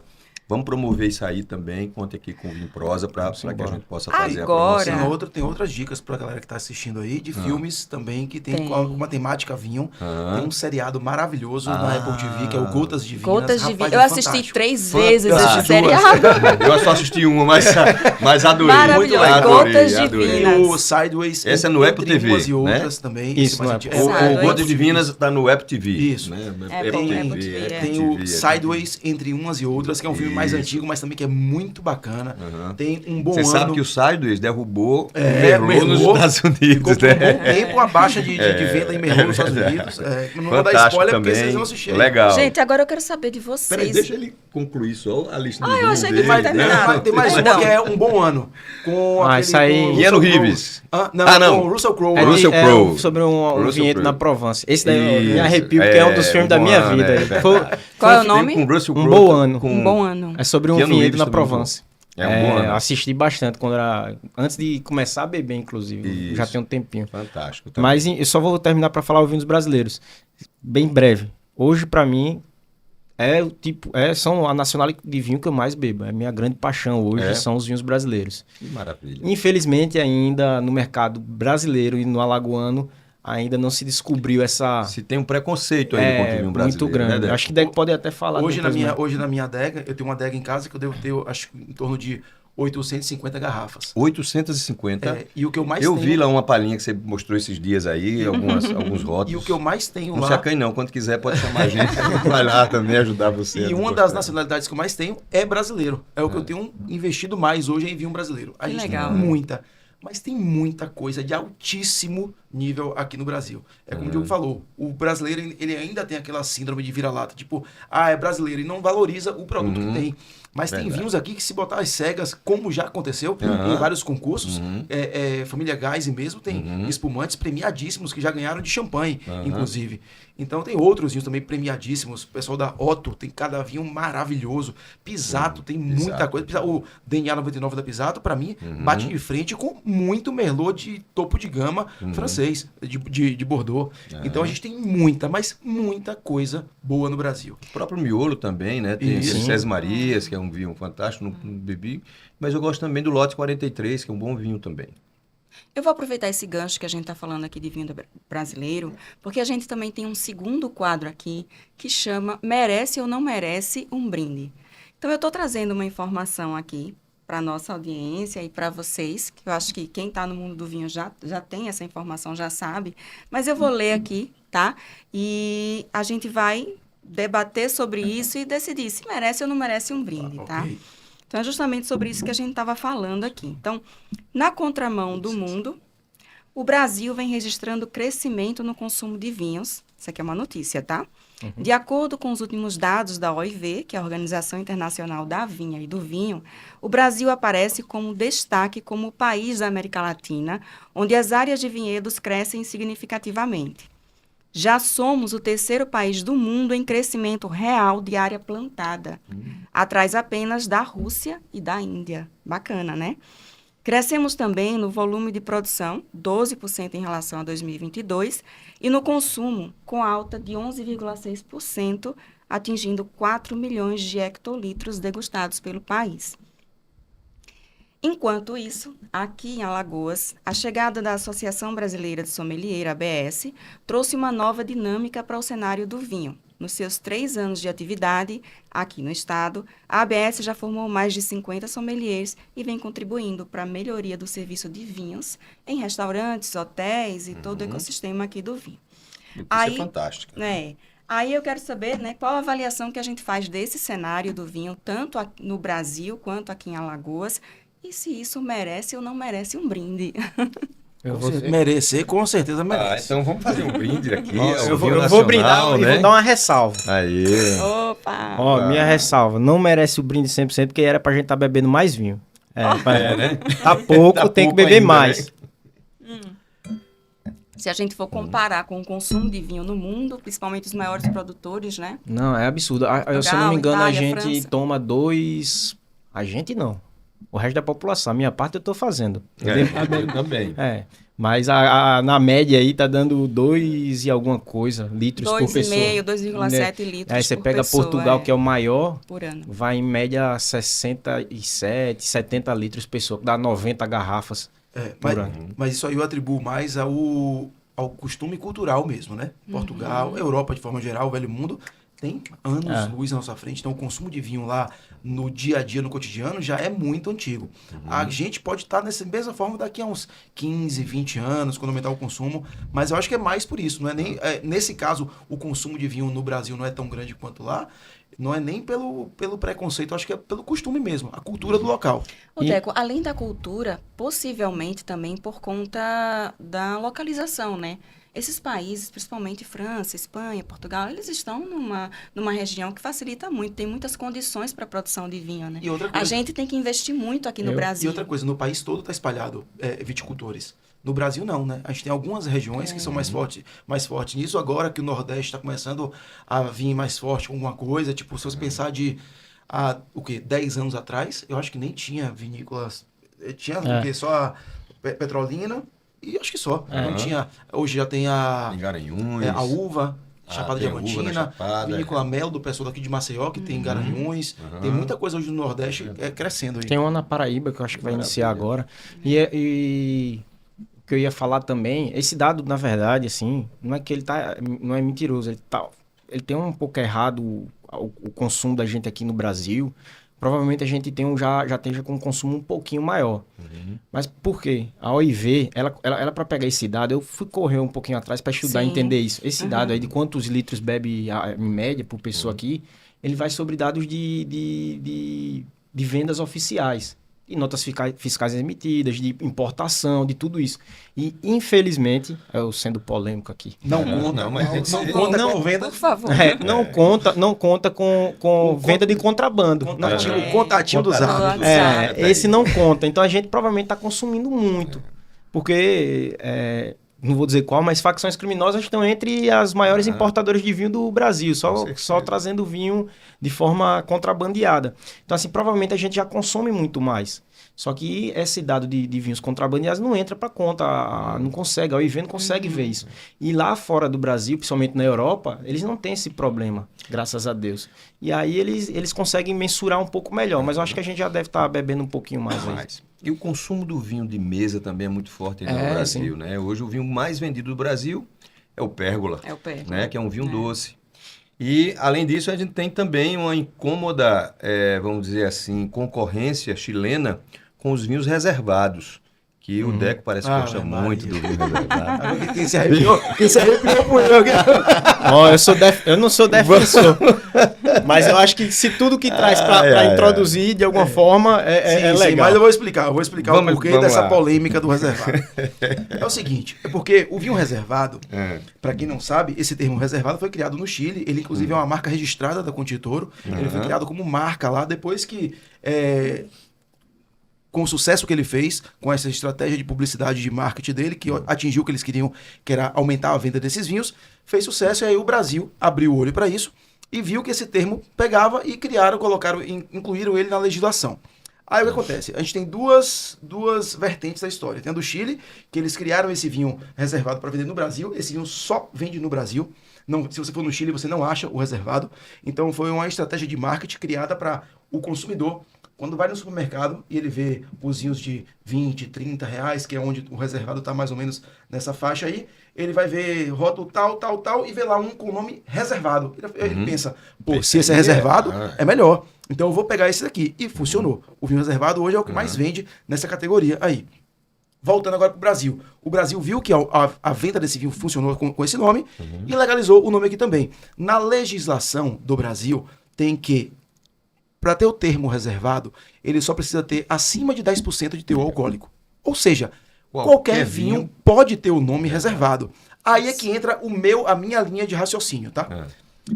S2: Vamos promover isso aí também. Conte aqui com o Vinho Prosa para que a gente possa fazer
S1: Agora.
S2: a promoção.
S3: Tem outras dicas pra galera que tá assistindo aí, de filmes também que tem
S1: Tem.
S3: alguma temática vinho. Tem um seriado maravilhoso na Apple TV, que é o Gotas de Vinhas.
S1: Gotas de
S3: Rapaz,
S1: Vinho.
S3: é
S1: Eu assisti
S3: fantástico.
S1: 3 vezes esse
S3: Fantástico.
S1: seriado.
S2: Eu só assisti uma, mas adorei.
S1: Maravilhoso.
S2: Adorei,
S1: Gotas
S2: adorei.
S1: Divinas.
S3: Tem o Sideways.
S2: Essa é no
S3: entre
S2: Apple TV,
S3: umas e
S2: né?
S3: outras também.
S4: Isso,
S3: mas
S4: no
S3: a
S4: Apple.
S3: gente-
S1: Exato,
S2: O
S1: Apple
S2: Gotas Divinas está no Apple TV.
S3: Isso.
S2: Né?
S1: Apple TV,
S3: Tem o Sideways Entre Umas e Outras, que é um filme mais antigo, mas também que é muito bacana. Tem um bom
S2: Você
S3: ano.
S2: sabe que o Sideways derrubou o
S3: Merlot
S2: Merlot nos Estados Unidos,
S3: Ficou por um
S2: né?
S3: bom tempo a baixa de venda em Merlot nos Estados Unidos. Não vou dar
S2: Fantástico
S3: spoiler porque
S2: também.
S3: vocês vão assistir.
S2: Legal.
S1: Gente, agora eu quero saber de vocês.
S2: Peraí, deixa ele concluir só a lista de
S1: eu
S2: vinhos
S1: achei que
S2: dele.
S1: vai
S2: né?
S1: terminar.
S3: Tem mais
S1: Perdão.
S3: uma que é Um Bom Ano. Com
S4: isso aí-
S3: com
S2: Keanu
S3: Russell Crowe.
S2: Reeves.
S3: Não, com o Russell Crowe.
S2: Russell Crowe.
S4: Sobre um
S2: Russell
S4: vinhedo
S2: Crowe.
S4: na Provence. Esse daí eu me
S2: Isso,
S4: arrepio, porque é um dos filmes da
S2: Um Bom
S4: minha
S2: Ano,
S4: vida.
S2: é
S4: Foi
S1: Qual é o
S2: Tem
S1: nome?
S2: com Russell
S4: Um
S2: Crowe,
S4: bom ano.
S1: Um bom ano.
S4: É sobre um
S2: Keanu
S4: vinhedo
S2: Reeves
S4: na
S2: também,
S4: Provence.
S2: É um bom ano.
S4: Assisti bastante quando antes de começar a beber, inclusive.
S2: Isso.
S4: Já tem um tempinho.
S2: Fantástico. Tá?
S4: Mas eu só vou terminar para falar os vinhos brasileiros. Bem breve. Hoje, para mim, são a nacionalidade de vinho que eu mais bebo. É a minha grande paixão hoje, são os vinhos brasileiros.
S2: Que maravilha.
S4: Infelizmente, ainda no mercado brasileiro e no alagoano, ainda não se descobriu essa...
S2: Se tem um preconceito aí contra o vinho brasileiro.
S4: muito grande.
S2: Né, Débora?
S4: Acho que Deg pode até falar
S3: Hoje na
S4: depois, né?
S3: minha adega, eu tenho uma adega em casa que eu devo ter, acho que em torno de 850 garrafas.
S2: 850.
S3: E o que eu mais
S2: Eu
S3: tenho...
S2: vi lá uma palhinha que você mostrou esses dias aí, alguns rótulos.
S3: E o que eu mais tenho
S2: Não
S3: lá...
S2: se acanhe não, quando quiser pode chamar a gente, vai lá também ajudar você.
S3: E uma das nacionalidades que eu mais tenho é brasileiro. É o que eu tenho investido mais hoje em vinho brasileiro. A
S1: Que
S3: gente
S1: legal.
S3: tem muita, mas tem muita coisa de altíssimo nível aqui no Brasil. É como o Diogo falou, o brasileiro ele ainda tem aquela síndrome de vira-lata, tipo, é brasileiro e não valoriza o produto que tem. Mas tem vinhos aqui que se botar as cegas, como já aconteceu em vários concursos, Família Geise mesmo tem espumantes premiadíssimos que já ganharam de champanhe, inclusive. Então tem outros vinhos também premiadíssimos. O pessoal da Otto tem cada vinho maravilhoso. Pisato tem muita coisa. O DNA 99 da Pisato, para mim, bate de frente com muito Merlot de topo de gama francês, de Bordeaux. Então a gente tem muita, mas muita coisa boa no Brasil.
S2: O próprio miolo também, né? Tem
S3: Isso.
S2: esse César Marias, que é um vinho fantástico, não bebi. Mas eu gosto também do Lote 43, que é um bom vinho também.
S1: Eu vou aproveitar esse gancho que a gente está falando aqui de vinho brasileiro, porque a gente também tem um segundo quadro aqui que chama Merece ou Não Merece um Brinde. Então, eu estou trazendo uma informação aqui para a nossa audiência e para vocês, que eu acho que quem está no mundo do vinho já tem essa informação, já sabe, mas eu vou ler aqui, tá? E a gente vai debater sobre isso e decidir se merece ou não merece um brinde, tá?
S3: Ok.
S1: Então, é justamente sobre isso que a gente estava falando aqui. Então, na contramão do mundo, o Brasil vem registrando crescimento no consumo de vinhos. Isso aqui é uma notícia, tá? De acordo com os últimos dados da OIV, que é a Organização Internacional da Vinha e do Vinho, o Brasil aparece como destaque como o país da América Latina, onde as áreas de vinhedos crescem significativamente. Já somos o terceiro país do mundo em crescimento real de área plantada, atrás apenas da Rússia e da Índia. Bacana, né? Crescemos também no volume de produção, 12% em relação a 2022, e no consumo, com alta de 11,6%, atingindo 4 milhões de hectolitros degustados pelo país. Enquanto isso, aqui em Alagoas, a chegada da Associação Brasileira de Sommelier, ABS, trouxe uma nova dinâmica para o cenário do vinho. Nos seus 3 anos de atividade, aqui no estado, a ABS já formou mais de 50 sommeliers e vem contribuindo para a melhoria do serviço de vinhos em restaurantes, hotéis e todo o ecossistema aqui do vinho.
S2: Isso
S1: Aí,
S2: é fantástico.
S1: Aí eu quero saber, né, qual a avaliação que a gente faz desse cenário do vinho, tanto no Brasil quanto aqui em Alagoas, e se isso merece ou não merece um brinde.
S3: Merecer, com certeza merece.
S2: Então vamos fazer um brinde aqui.
S4: Eu vou brindar e vou dar uma ressalva.
S2: Aí.
S1: Opa!
S4: Ó, minha ressalva, não merece o brinde 100%, porque era pra gente estar bebendo mais vinho.
S2: né?
S4: Tá pouco,
S2: Tá
S4: tem
S2: pouco
S4: que beber
S2: ainda,
S4: mais.
S2: né?
S1: Se a gente for comparar com o consumo de vinho no mundo, principalmente os maiores produtores, né?
S4: Não, é absurdo. Se eu não
S1: Portugal,
S4: me engano, a
S1: Itália,
S4: gente
S1: França.
S4: toma 2... A gente não. O resto da população. A minha parte eu tô fazendo.
S2: Eu também.
S4: Mas na média aí tá dando 2 e alguma coisa litros por pessoa.
S1: 2,5, 2,7 litros
S4: Aí você
S1: por
S4: pega
S1: pessoa,
S4: Portugal, que é o maior,
S1: por ano.
S4: vai em média 67, 70 litros por pessoa, que dá 90 garrafas por ano.
S3: Mas isso aí eu atribuo mais ao costume cultural mesmo, né? Portugal, Europa de forma geral, o velho mundo, tem anos-luz na nossa frente. Então o consumo de vinho lá no dia a dia, no cotidiano, já é muito antigo. A gente pode estar nessa mesma forma daqui a uns 15, 20 anos, quando aumentar o consumo, mas eu acho que é mais por isso. Não é nem, nesse caso, o consumo de vinho no Brasil não é tão grande quanto lá. Não é nem pelo preconceito, acho que é pelo costume mesmo, a cultura do local.
S1: Ô, Deco, além da cultura, possivelmente também por conta da localização, né? Esses países, principalmente França, Espanha, Portugal, eles estão numa região que facilita muito, tem muitas condições para a produção de vinho, né?
S3: E outra coisa,
S1: a gente tem que investir muito aqui no
S3: E
S1: Brasil.
S3: outra coisa, no país todo está espalhado viticultores. No Brasil não, né? A gente tem algumas regiões que são mais fortes nisso. Agora que o Nordeste está começando a vir mais forte com alguma coisa, tipo, se você pensar o quê? 10 anos atrás, eu acho que nem tinha vinícolas. Tinha o quê? Só a Petrolina e acho que só. Não tinha. Hoje já tem
S2: Em Garanhuns.
S3: a uva, Chapada
S2: tem a uva na
S3: Diamantina,
S2: Chapada,
S3: Vinícola Mel, do pessoal daqui de Maceió, que tem Garanhuns. Tem muita coisa hoje no Nordeste crescendo aí.
S4: Tem uma na Paraíba que eu acho que vai iniciar agora. E o que eu ia falar também, esse dado, na verdade, assim, não é que não é mentiroso, ele tem um pouco errado o consumo da gente aqui no Brasil, provavelmente a gente já esteja com um consumo um pouquinho maior. Mas por quê? A OIV, ela para pegar esse dado, eu fui correr um pouquinho atrás para estudar e
S1: Sim.
S4: entender isso. Esse dado aí de quantos litros bebe em média por pessoa aqui, ele vai sobre dados de vendas oficiais. De notas fiscais emitidas, de importação, de tudo isso. E, infelizmente, eu sendo polêmico aqui,
S3: Não conta,
S2: não, mas
S3: não conta
S4: não,
S3: com venda.
S1: Por favor.
S4: não conta com venda de contrabando.
S3: O contatinho dos árbitros.
S4: Esse não conta. Então a gente provavelmente está consumindo muito. Porque, não vou dizer qual, mas facções criminosas estão entre as maiores importadoras de vinho do Brasil, só trazendo vinho de forma contrabandeada. Então, assim, provavelmente a gente já consome muito mais. Só que esse dado de vinhos contrabandeados não entra para conta, não consegue, a OIV não consegue ver isso. E lá fora do Brasil, principalmente na Europa, eles não têm esse problema, graças a Deus. E aí eles conseguem mensurar um pouco melhor, mas eu acho que a gente já deve estar bebendo um pouquinho mais aí.
S2: E o consumo do vinho de mesa também é muito forte no Brasil, né? Hoje o vinho mais vendido do Brasil é o Pérgola, né? Que é um vinho doce. E, além disso, a gente tem também uma incômoda, vamos dizer assim, concorrência chilena com os vinhos reservados, que o Deco parece que gosta muito do vinho reservado.
S3: Quem se arrepiou por eu.
S4: Eu não sou defensor, mas eu acho que se tudo que traz para introduzir de alguma forma é legal.
S3: Sim, mas eu vou explicar o porquê dessa
S2: lá.
S3: polêmica do reservado. É o seguinte, é porque o vinho reservado, para quem não sabe, esse termo reservado foi criado no Chile, ele inclusive é uma marca registrada da Conchitoro, ele foi criado como marca lá, depois que... com o sucesso que ele fez, com essa estratégia de publicidade de marketing dele, que atingiu o que eles queriam, que era aumentar a venda desses vinhos, fez sucesso, e aí o Brasil abriu o olho para isso e viu que esse termo pegava e incluíram ele na legislação. Aí o que acontece? A gente tem duas vertentes da história. Tem a do Chile, que eles criaram esse vinho reservado para vender no Brasil, esse vinho só vende no Brasil. Não, se você for no Chile, você não acha o reservado. Então foi uma estratégia de marketing criada para o consumidor. Quando vai no supermercado e ele vê os vinhos de 20, 30 reais, que é onde o reservado está mais ou menos nessa faixa aí, ele vai ver rótulo tal, e vê lá um com o nome reservado. Ele pensa, pô, se esse é reservado, é melhor. Então eu vou pegar esse daqui. E funcionou. O vinho reservado hoje é o que mais vende nessa categoria aí. Voltando agora para o Brasil. O Brasil viu que a venda desse vinho funcionou com esse nome e legalizou o nome aqui também. Na legislação do Brasil, tem que... Para ter o termo reservado, ele só precisa ter acima de 10% de teor alcoólico. Ou seja, qualquer vinho pode ter o nome reservado. Aí é que entra a minha linha de raciocínio, tá?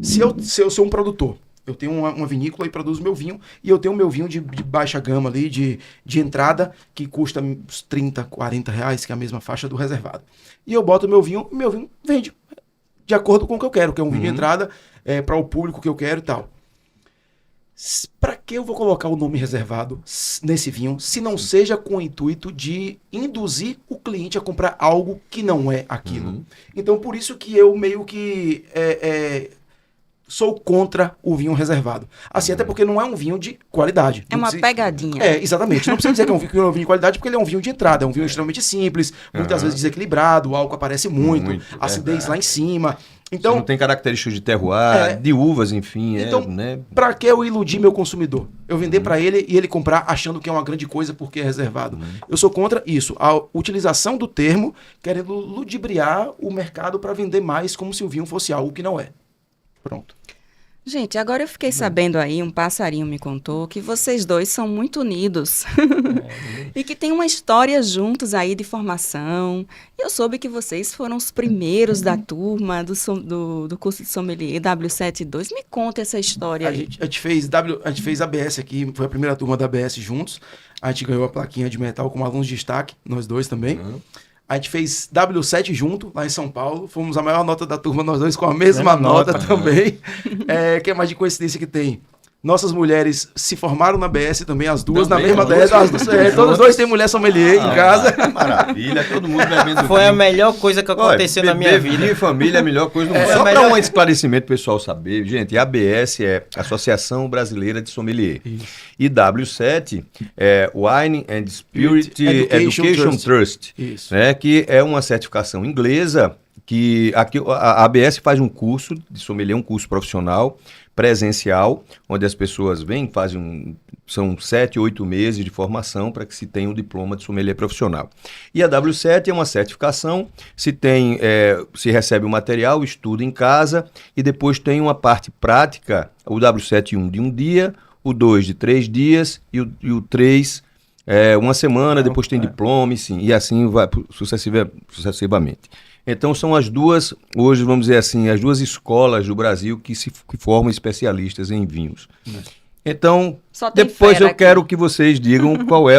S3: Se eu sou um produtor, eu tenho uma vinícola e produzo meu vinho, e eu tenho meu vinho de baixa gama ali, de entrada, que custa uns 30, 40 reais, que é a mesma faixa do reservado. E eu boto meu vinho vende de acordo com o que eu quero, que é um vinho de entrada para o público que eu quero e tal. Para que eu vou colocar o nome reservado nesse vinho, se não seja com o intuito de induzir o cliente a comprar algo que não é aquilo? Então, por isso que eu meio que sou contra o vinho reservado. Assim, até porque não é um vinho de qualidade.
S1: É uma pegadinha.
S3: Exatamente. Não precisa dizer que é um vinho de qualidade, porque ele é um vinho de entrada. É um vinho extremamente simples, muitas vezes desequilibrado, o álcool aparece muito acidez lá em cima. Então,
S2: não tem características de terroir, de uvas, enfim.
S3: Então,
S2: né?
S3: Para que eu iludir meu consumidor? Eu vender para ele e ele comprar achando que é uma grande coisa porque é reservado. Eu sou contra isso. A utilização do termo querendo ludibriar o mercado para vender mais como se o vinho fosse algo que não é. Pronto.
S1: Gente, agora eu fiquei sabendo aí, um passarinho me contou, que vocês dois são muito unidos. E que tem uma história juntos aí de formação. E eu soube que vocês foram os primeiros da turma do curso de sommelier W72. Me conta essa história aí.
S3: A gente fez ABS aqui, foi a primeira turma da ABS juntos. A gente ganhou a plaquinha de metal como alunos de destaque, nós dois também. A gente fez W7 junto, lá em São Paulo. Fomos a maior nota da turma, nós dois com a mesma nota também. Que é mais de coincidência que tem. Nossas mulheres se formaram na BS também, as duas também, na mesma DES. Todos os dois têm mulher sommelier em casa.
S2: Maravilha, todo mundo bebendo.
S4: Foi a melhor coisa que aconteceu na minha vida.
S2: Vinho e família é a melhor coisa do mundo. Só para um esclarecimento pro pessoal saber, gente, a ABS é Associação Brasileira de Sommelier. Isso. E W7 é Wine and Spirit Education Trust. Isso. Né, que é uma certificação inglesa que aqui a ABS faz um curso de sommelier, um curso profissional, presencial, onde as pessoas vêm, são 7, 8 meses de formação para que se tenha o diploma de sommelier profissional. E a W7 é uma certificação, se recebe o material, estuda em casa e depois tem uma parte prática, o W7 de um dia, o 2 de 3 dias e o 3 uma semana, depois tem diploma, e assim vai sucessivamente. Então são as duas, hoje vamos dizer assim, as duas escolas do Brasil que formam especialistas em vinhos. Então, depois eu quero que vocês digam qual é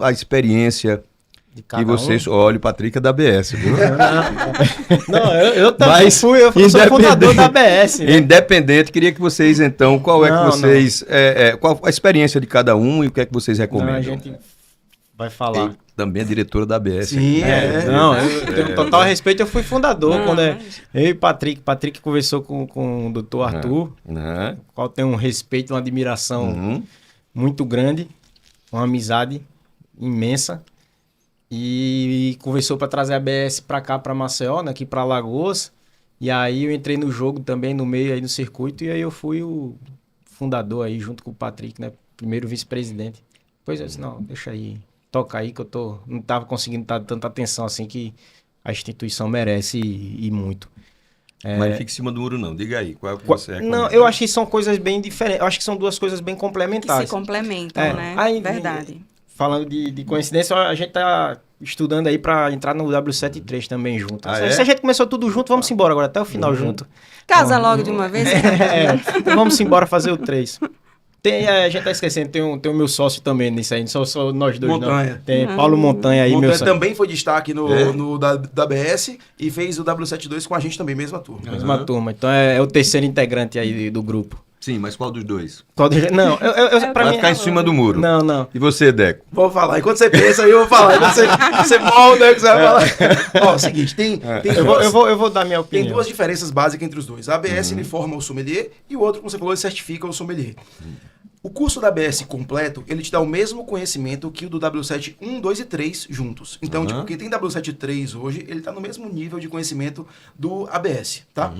S2: a experiência que vocês... Olha, o Patrick é da ABS, viu?
S4: Não, eu também sou fundador da ABS. Né?
S2: Independente, queria que vocês, então, qual a experiência de cada um e o que é que vocês recomendam?
S4: Não, a gente vai falar.
S2: Também é diretora da ABS.
S3: Sim,
S4: eu tenho total respeito, eu fui fundador. Quando eu e Patrick conversou com o doutor Arthur, qual tem um respeito, uma admiração muito grande, uma amizade imensa. E conversou para trazer a ABS para cá, para Maceió, né, aqui para Alagoas. E aí eu entrei no jogo também, no meio aí no circuito, e aí eu fui o fundador aí, junto com o Patrick, né, primeiro vice-presidente. Depois eu disse, não, deixa aí, toca aí que eu não tava conseguindo dar tanta atenção assim que a instituição merece e muito.
S2: Mas não fique em cima do muro não, diga aí, qual é o que você recomenda?
S4: Não, eu acho que são coisas bem diferentes, eu acho que são duas coisas bem complementares.
S1: Que se complementam, né?
S4: Aí,
S1: Verdade.
S4: Falando de coincidência, a gente tá estudando aí para entrar no W73 também junto. Se a gente começou tudo junto, vamos embora agora, até o final junto.
S1: Casa logo de uma vez.
S4: Então vamos embora fazer o 3. A gente tá esquecendo, tem o meu sócio também nisso aí, não só nós dois,
S3: Montanha.
S4: não. Tem Paulo Montanha aí,
S3: Montanha
S4: meu sócio.
S3: também foi destaque da ABS e fez o W72 com a gente também, mesma turma.
S4: Mesma turma, então é o terceiro integrante aí do grupo.
S2: Sim, mas qual dos dois?
S4: Não, pra
S2: Vai
S4: mim...
S2: ficar em cima do muro.
S4: Não.
S2: E você, Deco?
S3: Vou falar. Enquanto você pensa aí, eu vou falar. Enquanto você molda, você vai falar. Ó, é o seguinte,
S4: eu vou dar minha opinião.
S3: Tem duas diferenças básicas entre os dois. A ABS, ele forma o sommelier e o outro, como você falou, ele certifica o sommelier. O curso da ABS completo, ele te dá o mesmo conhecimento que o do W7 1, 2 e 3 juntos. Então, tipo, quem tem W7 3 hoje, ele tá no mesmo nível de conhecimento do ABS, tá?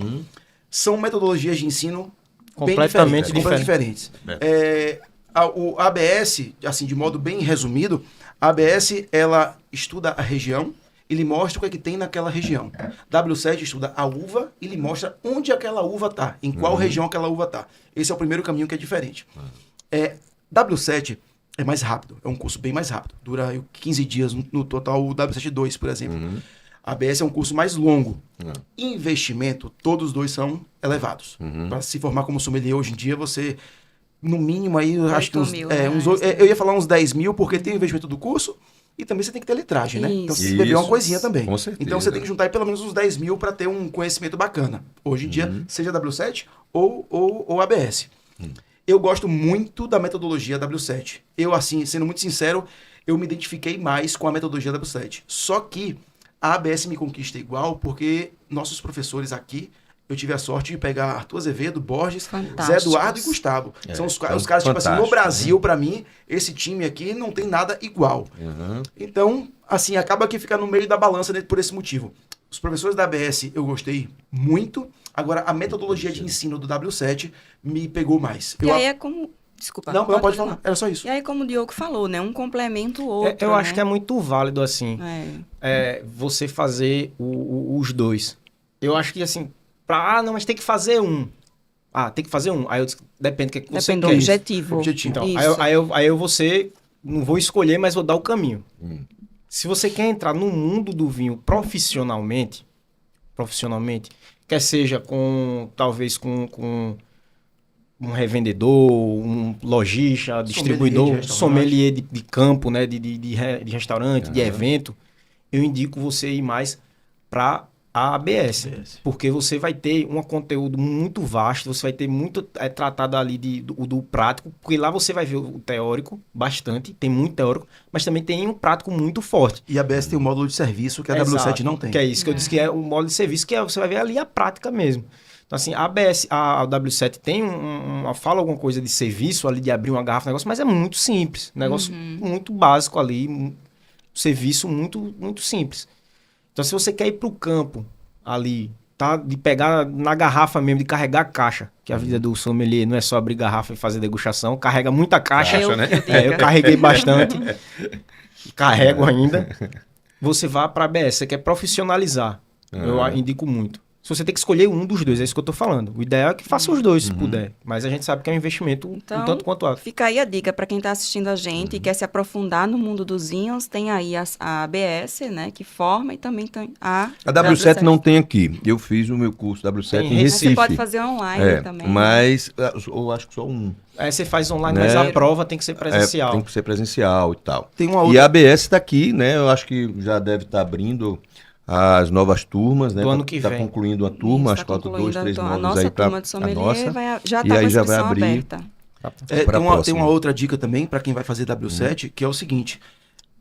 S3: São metodologias de ensino
S4: completamente
S3: diferentes. O ABS, assim, de modo bem resumido, a ABS, ela estuda a região e lhe mostra o que é que tem naquela região. W7 estuda a uva e lhe mostra onde aquela uva está, em qual região aquela uva está. Esse é o primeiro caminho que é diferente. W7 é mais rápido, é um curso bem mais rápido. Dura 15 dias no total, o W7 2, por exemplo. A ABS é um curso mais longo. Investimento, todos os dois são elevados. Para se formar como sommelier hoje em dia, você, no mínimo, aí, eu acho que eu ia falar uns 10 mil, porque tem o investimento do curso e também você tem que ter letragem, né? Então você beber uma coisinha também.
S2: Com certeza.
S3: Então você tem que juntar aí pelo menos uns 10 mil para ter um conhecimento bacana. Hoje em dia, seja W7 ou ABS. Eu gosto muito da metodologia W7. Eu, assim, sendo muito sincero, eu me identifiquei mais com a metodologia W7. Só que a ABS me conquista igual porque nossos professores aqui, eu tive a sorte de pegar Arthur Azevedo, Borges, Zé Eduardo e Gustavo. São os caras, tipo assim, no Brasil, para mim, esse time aqui não tem nada igual. Então, assim, acaba que fica no meio da balança por esse motivo. Os professores da ABS eu gostei muito. Agora, a metodologia de ensino do W7 me pegou mais.
S1: E aí é como... Desculpa.
S3: Não, pode falar. Era só isso.
S1: E aí, como o Diogo falou, né? Um complementa o outro.
S4: Eu acho que é muito válido, assim, você fazer os dois. Eu acho que, assim, não, mas tem que fazer um. Tem que fazer um. Aí eu disse, depende do que você quer.
S1: Depende do objetivo.
S4: Então, aí eu não vou escolher, mas vou dar o caminho. Se você quer entrar no mundo do vinho profissionalmente, quer seja talvez com um revendedor, um lojista, distribuidor, sommelier de campo, né, de restaurante, de evento, eu indico você ir mais para a ABS, porque você vai ter um conteúdo muito vasto, você vai ter muito tratado ali do prático, porque lá você vai ver o teórico bastante, tem muito teórico, mas também tem um prático muito forte.
S3: E a ABS tem um módulo de serviço que a W7 não tem.
S4: Que é isso que eu disse, que é o módulo de serviço, que você vai ver ali a prática mesmo. Então, assim, a ABS, a W7 tem fala alguma coisa de serviço ali, de abrir uma garrafa, negócio, mas é muito simples, negócio muito básico ali, serviço muito, muito simples. Então, se você quer ir para o campo, ali, tá? De pegar na garrafa mesmo, de carregar a caixa. Que a vida do sommelier não é só abrir garrafa e fazer degustação. Carrega muita caixa. Eu carreguei bastante. Carrego ainda. Você vá para a ABS, você quer profissionalizar. Eu indico muito. Se você tem que escolher um dos dois, é isso que eu tô falando. O ideal é que faça os dois, se puder. Mas a gente sabe que é um investimento um tanto quanto alto.
S1: Fica aí a dica para quem está assistindo a gente e quer se aprofundar no mundo dos vinhos. Tem aí a ABS, né, que forma, e também tem a
S2: W7 não tem aqui. Eu fiz o meu curso W7 em
S4: Tem
S2: Recife.
S1: Você pode fazer online também.
S2: Mas eu acho que só um.
S4: Aí você faz online,
S2: Né?
S4: mas a prova tem que ser presencial.
S2: Tem que ser presencial e tal.
S3: Tem uma
S2: E
S3: outra...
S2: a ABS está aqui, né? Eu acho que já deve estar abrindo as novas turmas, né?
S4: Do ano que
S2: tá
S4: vem.
S2: concluindo a turma,
S1: Isso,
S2: acho que faltam 2, 3
S1: a
S2: novos
S1: nossa
S2: aí para
S1: turma de
S2: a
S1: sommelier
S2: nossa.
S1: já
S2: E
S1: está com
S2: aí
S1: a
S2: já vai
S1: inscrição
S2: abrir.
S1: aberta.
S2: Pra
S3: tem
S2: próxima.
S3: uma outra dica também para quem vai fazer W7, que é o seguinte: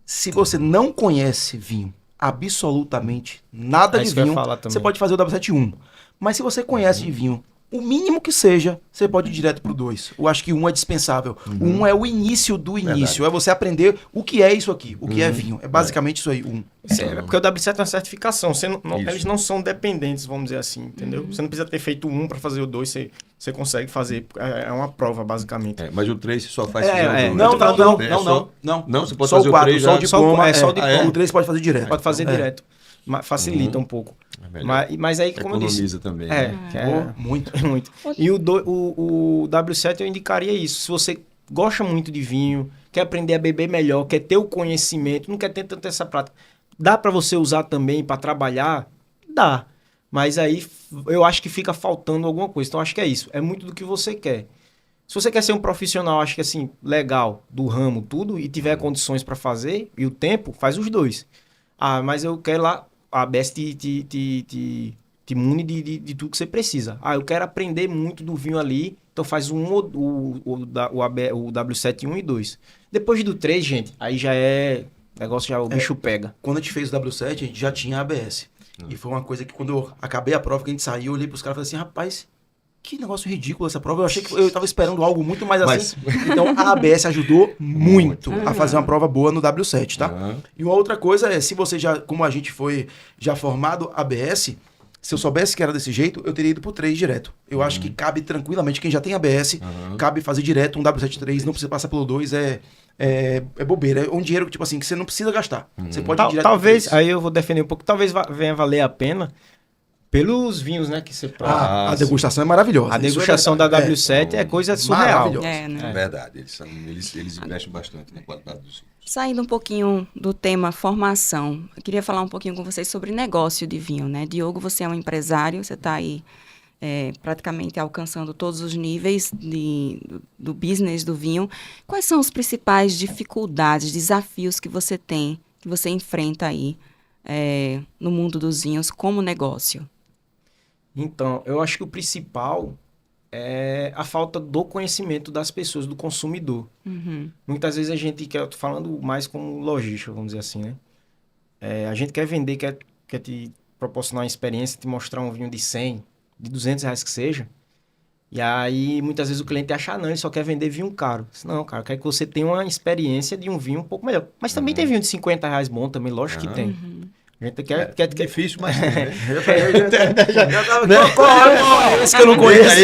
S3: se você não conhece vinho, absolutamente nada
S4: É
S3: de
S4: isso que eu ia
S3: vinho,
S4: falar também.
S3: você pode fazer o W7 1. Mas se você conhece de vinho, o mínimo que seja, você pode ir direto pro 2. Eu acho que um é dispensável. O 1 é o início do início. É você aprender o que é isso aqui, o que é vinho. É basicamente isso aí,
S4: É porque o W7 é uma certificação. Você
S2: Isso.
S4: eles não são dependentes, vamos dizer assim, entendeu? Você não precisa ter feito um para fazer o 2, você consegue fazer. É uma prova, basicamente.
S2: Mas o 3 você só faz
S3: Não,
S2: Não, você pode
S3: só
S2: fazer
S3: o
S2: o
S3: 4,
S2: 3
S3: só o
S2: já.
S3: diploma.
S4: Só o diploma.
S3: O 3 pode fazer direto.
S4: Pode fazer direto. Facilita um pouco. Mas aí, como eu disse...
S2: Economiza também.
S3: Muito.
S4: Muito. E o W7 eu indicaria isso. Se você gosta muito de vinho, quer aprender a beber melhor, quer ter o conhecimento, não quer ter tanto essa prática, dá para você usar também para trabalhar? Dá. Mas aí eu acho que fica faltando alguma coisa. Então acho que é isso. É muito do que você quer. Se você quer ser um profissional, acho que assim, legal, do ramo, tudo, e tiver condições para fazer, e o tempo, faz os dois. Ah, mas eu quero lá, a ABS te mune de tudo que você precisa. Ah, eu quero aprender muito do vinho ali, então faz o W7 1 e 2. Depois do 3, gente, aí já é... negócio já, o bicho pega.
S3: Quando a gente fez o W7, a gente já tinha a ABS. E foi uma coisa que quando eu acabei a prova, que a gente saiu, eu olhei pros caras e falei assim, rapaz, que negócio ridículo essa prova. Eu achei que eu tava esperando algo muito mais assim. Então a ABS ajudou muito a fazer uma prova boa no W7, tá? E uma outra coisa é, se você já, como a gente foi já formado ABS, se eu soubesse que era desse jeito, eu teria ido pro 3 direto. Eu acho que cabe tranquilamente, quem já tem ABS, cabe fazer direto um W7 3, não precisa passar pelo 2, é bobeira. É um dinheiro que, tipo assim, que você não precisa gastar. Você pode ir direto
S4: talvez,
S3: pro 3.
S4: aí eu vou defender um pouco, talvez venha valer a pena pelos vinhos, né, que você prova.
S3: A degustação é maravilhosa.
S4: A degustação da W7 é coisa surreal.
S3: Maravilhosa.
S1: Né?
S2: É verdade, eles investem bastante na qualidade dos vinhos.
S1: Saindo um pouquinho do tema formação, eu queria falar um pouquinho com vocês sobre negócio de vinho, né? Diogo, você é um empresário, você está aí praticamente alcançando todos os níveis do business do vinho. Quais são as principais dificuldades, desafios que você tem, que você enfrenta aí no mundo dos vinhos como negócio?
S4: Então, eu acho que o principal é a falta do conhecimento das pessoas, do consumidor. Muitas vezes a gente quer, eu tô falando mais como lojista, vamos dizer assim, né? A gente quer vender, quer te proporcionar uma experiência, te mostrar um vinho de 100, de 200 reais que seja. E aí, muitas vezes o cliente acha, não, ele só quer vender vinho caro. Não, cara, eu quero que você tenha uma experiência de um vinho um pouco melhor. Mas também tem vinho de 50 reais bom também, lógico que tem. A gente quer
S2: Difícil, mas né?
S3: Esse que eu não conheço.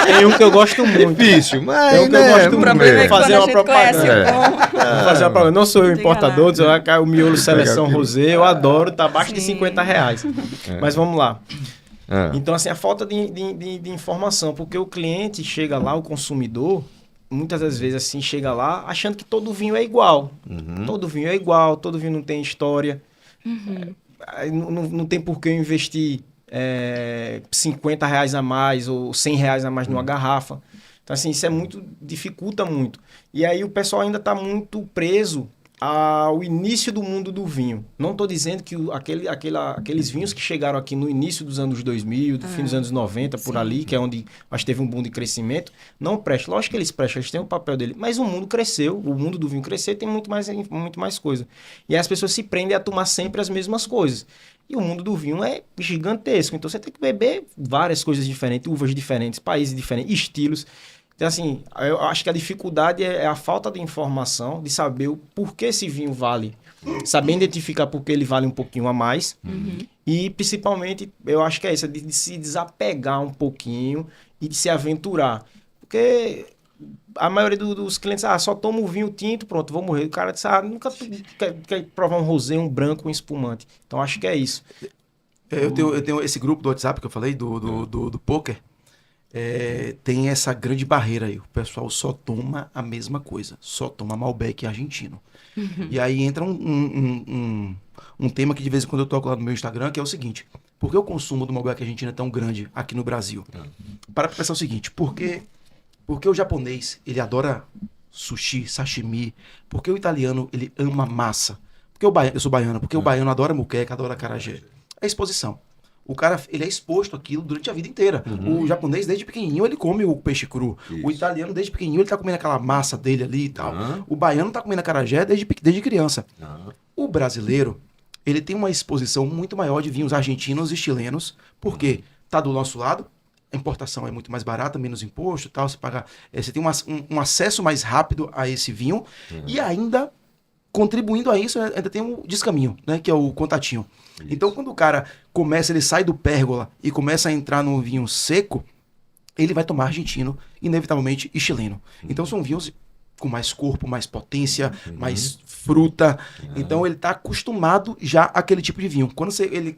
S4: Tem um que eu gosto muito.
S2: Difícil, mas
S4: É o que eu gosto muito.
S1: É que
S4: Fazer
S1: quando
S4: uma
S1: a gente conhece
S4: propaganda.
S1: o bom.
S4: Vou fazer uma propaganda. Não sou eu
S1: Diga
S4: importador,
S1: lá.
S4: o miolo seleção rosé, eu adoro, tá abaixo de 50 reais. Mas vamos lá. Então, assim, a falta de informação, porque o cliente chega lá, o consumidor, muitas das vezes, assim, chega lá achando que todo vinho é igual. Todo vinho é igual, todo vinho não tem história. Não tem por que eu investir 50 reais a mais ou 100 reais a mais numa garrafa. Então, assim, isso dificulta muito. E aí o pessoal ainda está muito preso ao início do mundo do vinho. Não estou dizendo que aqueles vinhos que chegaram aqui no início dos anos 2000, do fim dos anos 90, por ali, que é onde acho que teve um boom de crescimento, não prestam. Lógico que eles prestam, eles têm o papel dele. Mas o mundo cresceu, o mundo do vinho cresceu e tem muito mais coisa. E aí as pessoas se prendem a tomar sempre as mesmas coisas. E o mundo do vinho é gigantesco. Então você tem que beber várias coisas diferentes, uvas diferentes, países diferentes, estilos. Então, assim, eu acho que a dificuldade é a falta de informação, de saber o porquê esse vinho vale. Saber identificar por que ele vale um pouquinho a mais. E, principalmente, eu acho que é isso, de se desapegar um pouquinho e de se aventurar. Porque a maioria dos clientes, só toma o vinho tinto, pronto, vou morrer. O cara diz, nunca quer provar um rosé, um branco, um espumante. Então, acho que é isso.
S3: Eu tenho esse grupo do WhatsApp que eu falei, do poker. Tem essa grande barreira aí. O pessoal só toma a mesma coisa. Só toma Malbec argentino. E aí entra um tema que de vez em quando eu toco lá no meu Instagram, que é o seguinte. Por que o consumo do Malbec argentino é tão grande aqui no Brasil? Para pensar o seguinte. Porque o japonês, ele adora sushi, sashimi. Porque o italiano, ele ama massa. Porque eu sou baiano. Porque o baiano adora muqueca, adora acarajé. É exposição. O cara, ele é exposto àquilo durante a vida inteira. O japonês, desde pequenininho, ele come o peixe cru. Isso. O italiano, desde pequenininho, ele tá comendo aquela massa dele ali e tal. O baiano tá comendo acarajé desde criança. O brasileiro, ele tem uma exposição muito maior de vinhos argentinos e chilenos, porque tá do nosso lado, a importação é muito mais barata, menos imposto e tal, você tem um acesso mais rápido a esse vinho, e ainda, contribuindo a isso, ainda tem um descaminho, né, que é o contatinho. Isso. Então, quando o cara ele sai do pérgola e começa a entrar no vinho seco, ele vai tomar argentino, inevitavelmente, e chileno. Então, são vinhos com mais corpo, mais potência, mais fruta. Então, ele está acostumado já àquele tipo de vinho. Quando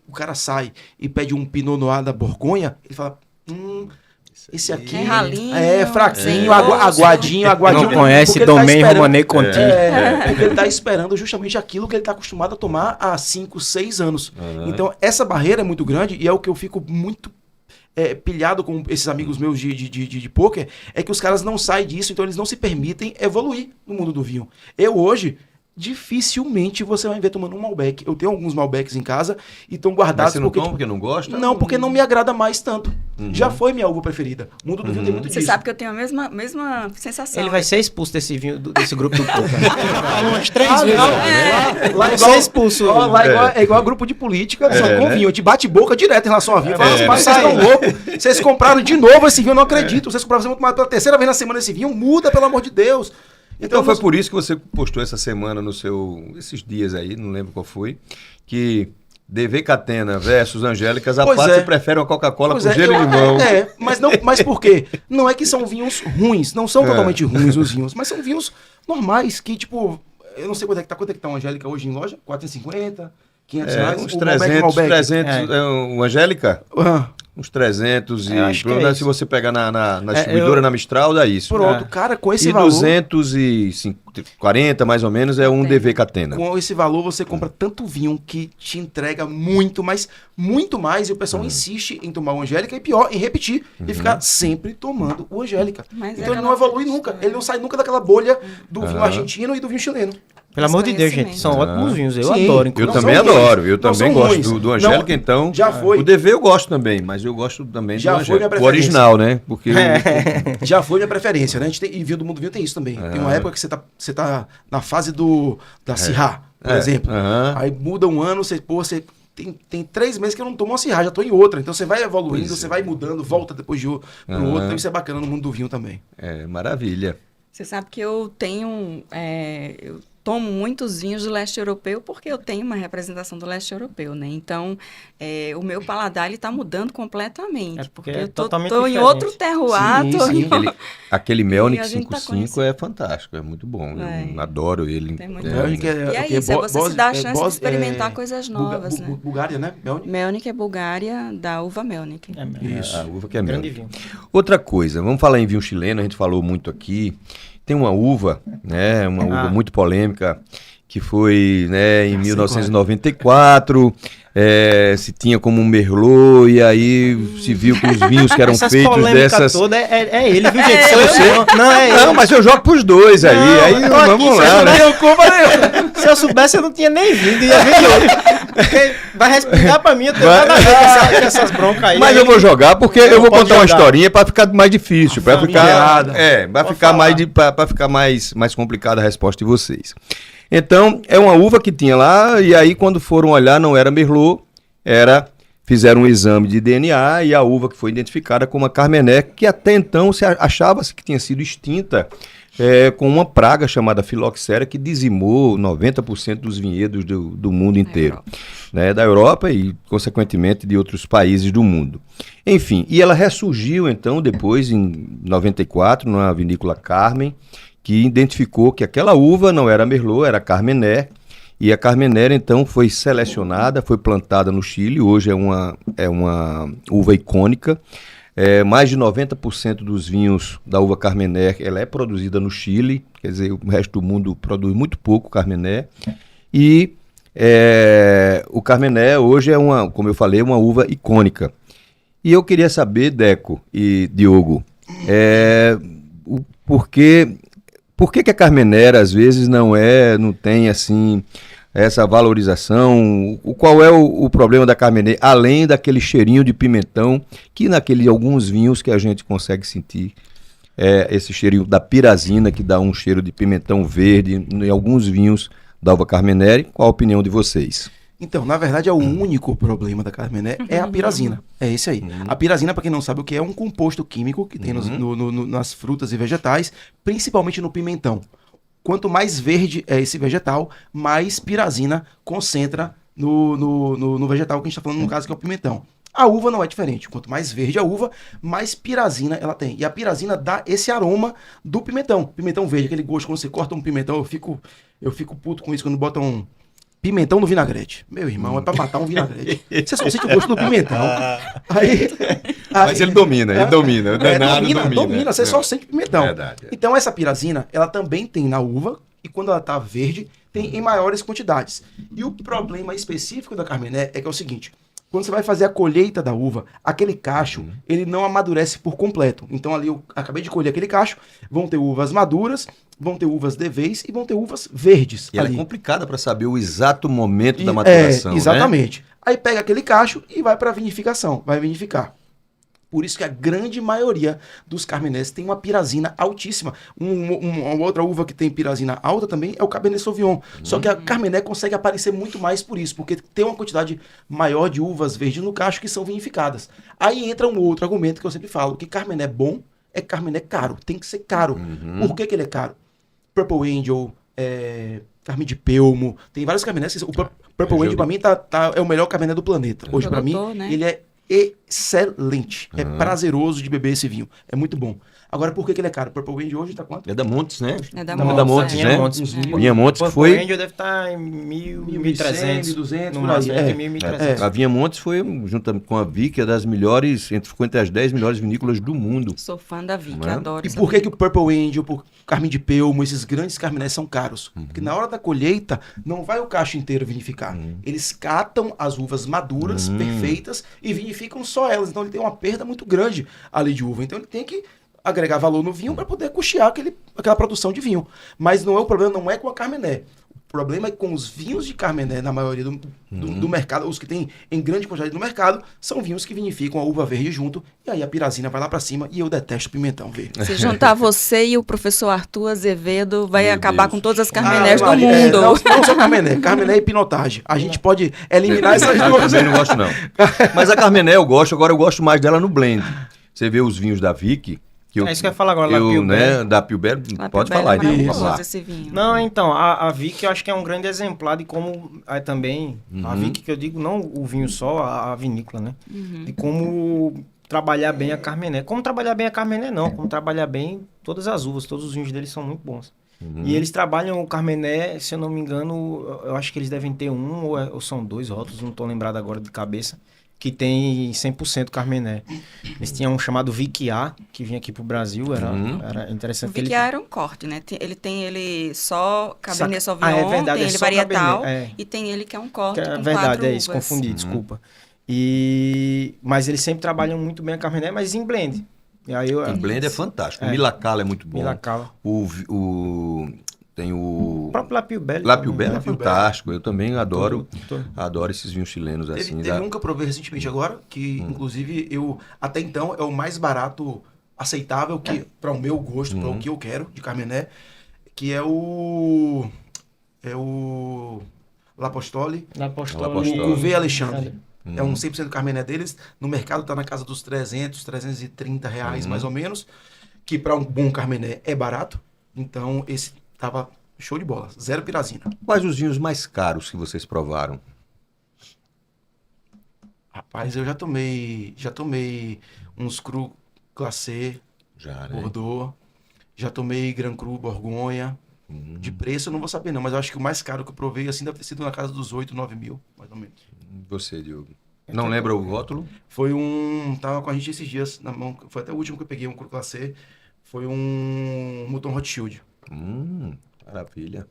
S3: o cara sai e pede um Pinot Noir da Borgonha, ele fala, esse aqui
S1: ralinho,
S3: fraquinho, aguadinho.
S4: Não conhece Domaine Romanée Conti.
S3: Porque ele está esperando justamente aquilo que ele está acostumado a tomar há 5, 6 anos. Então, essa barreira é muito grande e é o que eu fico muito pilhado com esses amigos meus de pôquer, é que os caras não saem disso, então eles não se permitem evoluir no mundo do vinho. Eu hoje... dificilmente você vai ver tomando um Malbec. Eu tenho alguns Malbecs em casa e estão guardados.
S2: Mas você não toma porque não gosta?
S3: Não, porque não me agrada mais tanto. Já foi minha uva preferida. O mundo do vinho tem muito disso.
S1: Você sabe que eu tenho a mesma sensação.
S4: Ele vai ser expulso desse vinho, desse grupo do poker.
S3: Umas 3 vezes. Lá é igual expulso. É igual grupo de política, só com vinho. Te bate boca direto em relação a vinho. Fala, vocês estão loucos. Vocês compraram de novo esse vinho, eu não acredito. Vocês compraram muito mais pela terceira vez na semana esse vinho. Muda, pelo amor de Deus.
S2: Então foi por isso que você postou essa semana esses dias aí, não lembro qual foi, que DV Catena versus Angélicas, você prefere uma Coca-Cola com gelo e limão.
S3: Mas por quê? Não é que são vinhos ruins, não são totalmente ruins os vinhos, mas são vinhos normais, que tipo, eu não sei quanto é que tá uma Angélica hoje em loja, 450, 500 reais.
S2: Uns 300, o Angélica? Uns 300 se você pegar na distribuidora, na Mistral, dá isso.
S3: Pronto, cara, com esse valor...
S2: E 240, mais ou menos, é um DV Catena.
S3: Com esse valor, você compra tanto vinho que te entrega muito mais, e o pessoal insiste em tomar o Angélica, e pior, em repetir, e ficar sempre tomando o Angélica. Então ele não evolui nunca, ele não sai nunca daquela bolha do vinho argentino e do vinho chileno.
S4: Pelo amor de Deus, gente, são ótimos vinhos, eu adoro.
S2: Eu também adoro, eu também gosto do Angélica, então...
S3: Já foi.
S2: O DV eu gosto também, mas eu gosto também do Angélica. O original, né? Porque
S3: já foi minha preferência, né? A gente tem, e vinho do mundo vinho tem isso também. Tem uma época que você tá na fase da Syrah, por exemplo. Aí muda um ano, você tem 3 meses que eu não tomo uma Syrah, já tô em outra. Então você vai evoluindo, você vai mudando, volta depois pro outro. Então isso é bacana no mundo do vinho também.
S2: Maravilha.
S1: Você sabe que eu tenho... eu tomo muitos vinhos do leste europeu porque eu tenho uma representação do leste europeu, né? Então, o meu paladar ele está mudando completamente. Porque eu tô em outro terroir.
S2: Aquele Melnick 55 é fantástico, é muito bom. Eu adoro ele.
S1: E é isso, você se dá a chance de experimentar coisas novas, né?
S3: Bulgária, né?
S1: Melnick é Bulgária, da uva Melnick.
S2: Isso. A uva que é Melnick. Outra coisa, vamos falar em vinho chileno, a gente falou muito aqui. Tem uma uva, né, uva muito polêmica, que foi, né, em 1994, se tinha como um Merlot, e aí se viu que os vinhos que eram feitos dessas...
S4: Toda é ele, viu, gente?
S2: Não, mas eu jogo pros dois aí vamos lá, né?
S4: Se eu soubesse, eu não tinha nem vindo, ia vir outro. Vai respingar pra mim, eu tenho nada a ver com essas broncas aí.
S2: Mas eu vou jogar, porque eu vou contar uma historinha pra ficar mais difícil, pra ficar mais complicada a resposta de vocês. Então, é uma uva que tinha lá, e aí quando foram olhar, não era Merlot, era fizeram um exame de DNA e a uva que foi identificada como a Carmener, que até então achava-se que tinha sido extinta com uma praga chamada filoxera que dizimou 90% dos vinhedos do mundo inteiro, né, da Europa e, consequentemente, de outros países do mundo. Enfim, e ela ressurgiu, então, depois, em 94, na vinícola Carmen, que identificou que aquela uva não era Merlot, era Carmener, e a Carmener, então, foi selecionada, foi plantada no Chile, hoje é uma uva icônica. Mais de 90% dos vinhos da uva Carmener ela é produzida no Chile, quer dizer, o resto do mundo produz muito pouco Carmener. E o Carmener hoje é, como eu falei, uma uva icônica. E eu queria saber, Deco e Diogo, por que a Carmener às vezes não tem assim essa valorização? Qual é o problema da Carmener, além daquele cheirinho de pimentão, que alguns vinhos que a gente consegue sentir, esse cheirinho da pirazina, que dá um cheiro de pimentão verde, em alguns vinhos da uva Carmener. Qual a opinião de vocês?
S3: Então, na verdade, o único problema da Carmener é a pirazina. É esse aí. A pirazina, para quem não sabe o que é um composto químico que tem nas frutas e vegetais, principalmente no pimentão. Quanto mais verde é esse vegetal, mais pirazina concentra no vegetal que a gente está falando, no caso, que é o pimentão. A uva não é diferente. Quanto mais verde a uva, mais pirazina ela tem. E a pirazina dá esse aroma do pimentão. Pimentão verde, aquele gosto, quando você corta um pimentão, eu fico puto com isso quando botam pimentão no vinagrete. Meu irmão, é pra matar um vinagrete. Você só sente o gosto do pimentão.
S2: Mas ele domina.
S3: Domina, você só sente pimentão. Verdade, Então essa pirazina, ela também tem na uva, e quando ela tá verde, tem em maiores quantidades. E o problema específico da Carmener é que é o seguinte: quando você vai fazer a colheita da uva, aquele cacho, ele não amadurece por completo. Então ali eu acabei de colher aquele cacho, vão ter uvas maduras, vão ter uvas de vez e vão ter uvas verdes.
S2: E ela é complicada para saber o exato momento da maturação,
S3: exatamente. Né? Aí pega aquele cacho e vai para vinificação, vai vinificar. Por isso que a grande maioria dos Carmeners tem uma pirazina altíssima. Uma outra uva que tem pirazina alta também é o Cabernet Sauvignon. Só que a Carmener consegue aparecer muito mais por isso, porque tem uma quantidade maior de uvas verdes no cacho que são vinificadas. Aí entra um outro argumento que eu sempre falo, que Carmener bom é Carmener caro. Tem que ser caro. Por que ele é caro? Purple Angel, Carme de Pelmo, tem vários Carmeners. O Purple Angel, pra mim, é o melhor Carmener do planeta. Hoje, pra mim, né? Ele é excelente. É prazeroso de beber esse vinho. É muito bom. Agora, por que ele é caro? O Purple Angel hoje tá quanto?
S2: É da Montes, né?
S1: É da Montes,
S2: né? Vinha Montes que foi...
S4: O Purple Angel deve estar em 1.300.
S3: 1.200,
S4: no máximo, 1.300.
S2: A Vinha Montes foi, junto com a Vic, é das melhores, ficou entre as 10 melhores vinícolas do mundo.
S1: Sou fã da Vic, adoro.
S3: E por que o Purple Angel, por Carme de Pelmo, esses grandes Carmenés são caros? Porque na hora da colheita, não vai o cacho inteiro vinificar. Eles catam as uvas maduras, perfeitas, e vinificam só elas. Então ele tem uma perda muito grande ali de uva. Então ele tem que agregar valor no vinho para poder custear aquela produção de vinho. Mas o problema não é com a Carmener. O problema é que com os vinhos de Carmener, na maioria do mercado, os que tem em grande quantidade no mercado, são vinhos que vinificam a uva verde junto, e aí a pirazina vai lá para cima, e eu detesto pimentão verde.
S1: Se juntar você e o professor Arthur Azevedo, vai acabar com todas as Carmeners do mundo.
S3: Não só Carmener. Carmener e pinotagem. A gente pode eliminar essas duas.
S2: Eu não gosto, não. Mas a Carmener eu gosto, agora eu gosto mais dela no blend. Você vê os vinhos da Vic...
S4: isso que eu ia falar agora,
S2: da Piubel, pode falar.
S1: Esse vinho.
S4: Não, então, a Vic eu acho que é um grande exemplar de como também, a Vic que eu digo, não o vinho só, a vinícola, né? De como trabalhar bem a Carmener. Como trabalhar bem a Carmener, não. Como trabalhar bem todas as uvas, todos os vinhos deles são muito bons. E eles trabalham o Carmener, se eu não me engano, eu acho que eles devem ter ou são 2 rótulos, não estou lembrado agora de cabeça, que tem 100% Carmener. Eles tinham um chamado Vic A, que vinha aqui pro Brasil, era interessante.
S1: O Vic A era um corte, né? Ele tem ele Cabernet Sauvignon,
S4: é verdade,
S1: tem ele varietal, e tem ele que é um corte com 4 uvas.
S4: Isso, confundi, desculpa. Mas eles sempre trabalham muito bem a Carmener, mas em blend. E aí
S2: em blend é fantástico. O Milacala é muito bom.
S4: Milacala.
S2: Tem o
S4: próprio Lapiubel.
S2: Lapiubel é fantástico. Eu também adoro esses vinhos chilenos assim.
S3: Teve um que eu provei recentemente agora, que inclusive até então é o mais barato aceitável para o meu gosto, para o que eu quero de Carmener, que é o L'Apostole.
S2: L'Apostole.
S3: O V Alexandre. É um 100% Carmené deles. No mercado tá na casa dos 300, 330 reais, mais ou menos. Que para um bom Carmené é barato. Então, esse tava show de bola. Zero pirazina.
S2: Quais os vinhos mais caros que vocês provaram?
S3: Rapaz, eu já tomei uns Cru Glacé,
S2: Já, né?
S3: Bordeaux. Já tomei Grand Cru, Borgonha. De preço eu não vou saber não, mas eu acho que o mais caro que eu provei assim deve ter sido na casa dos 8, 9 mil, mais ou menos.
S2: Você, Diogo. Não lembra o rótulo?
S3: Foi tava com a gente esses dias na mão, foi até o último que eu peguei, um Cru Glacé. Foi um Mouton Rothschild.
S2: Maravilha.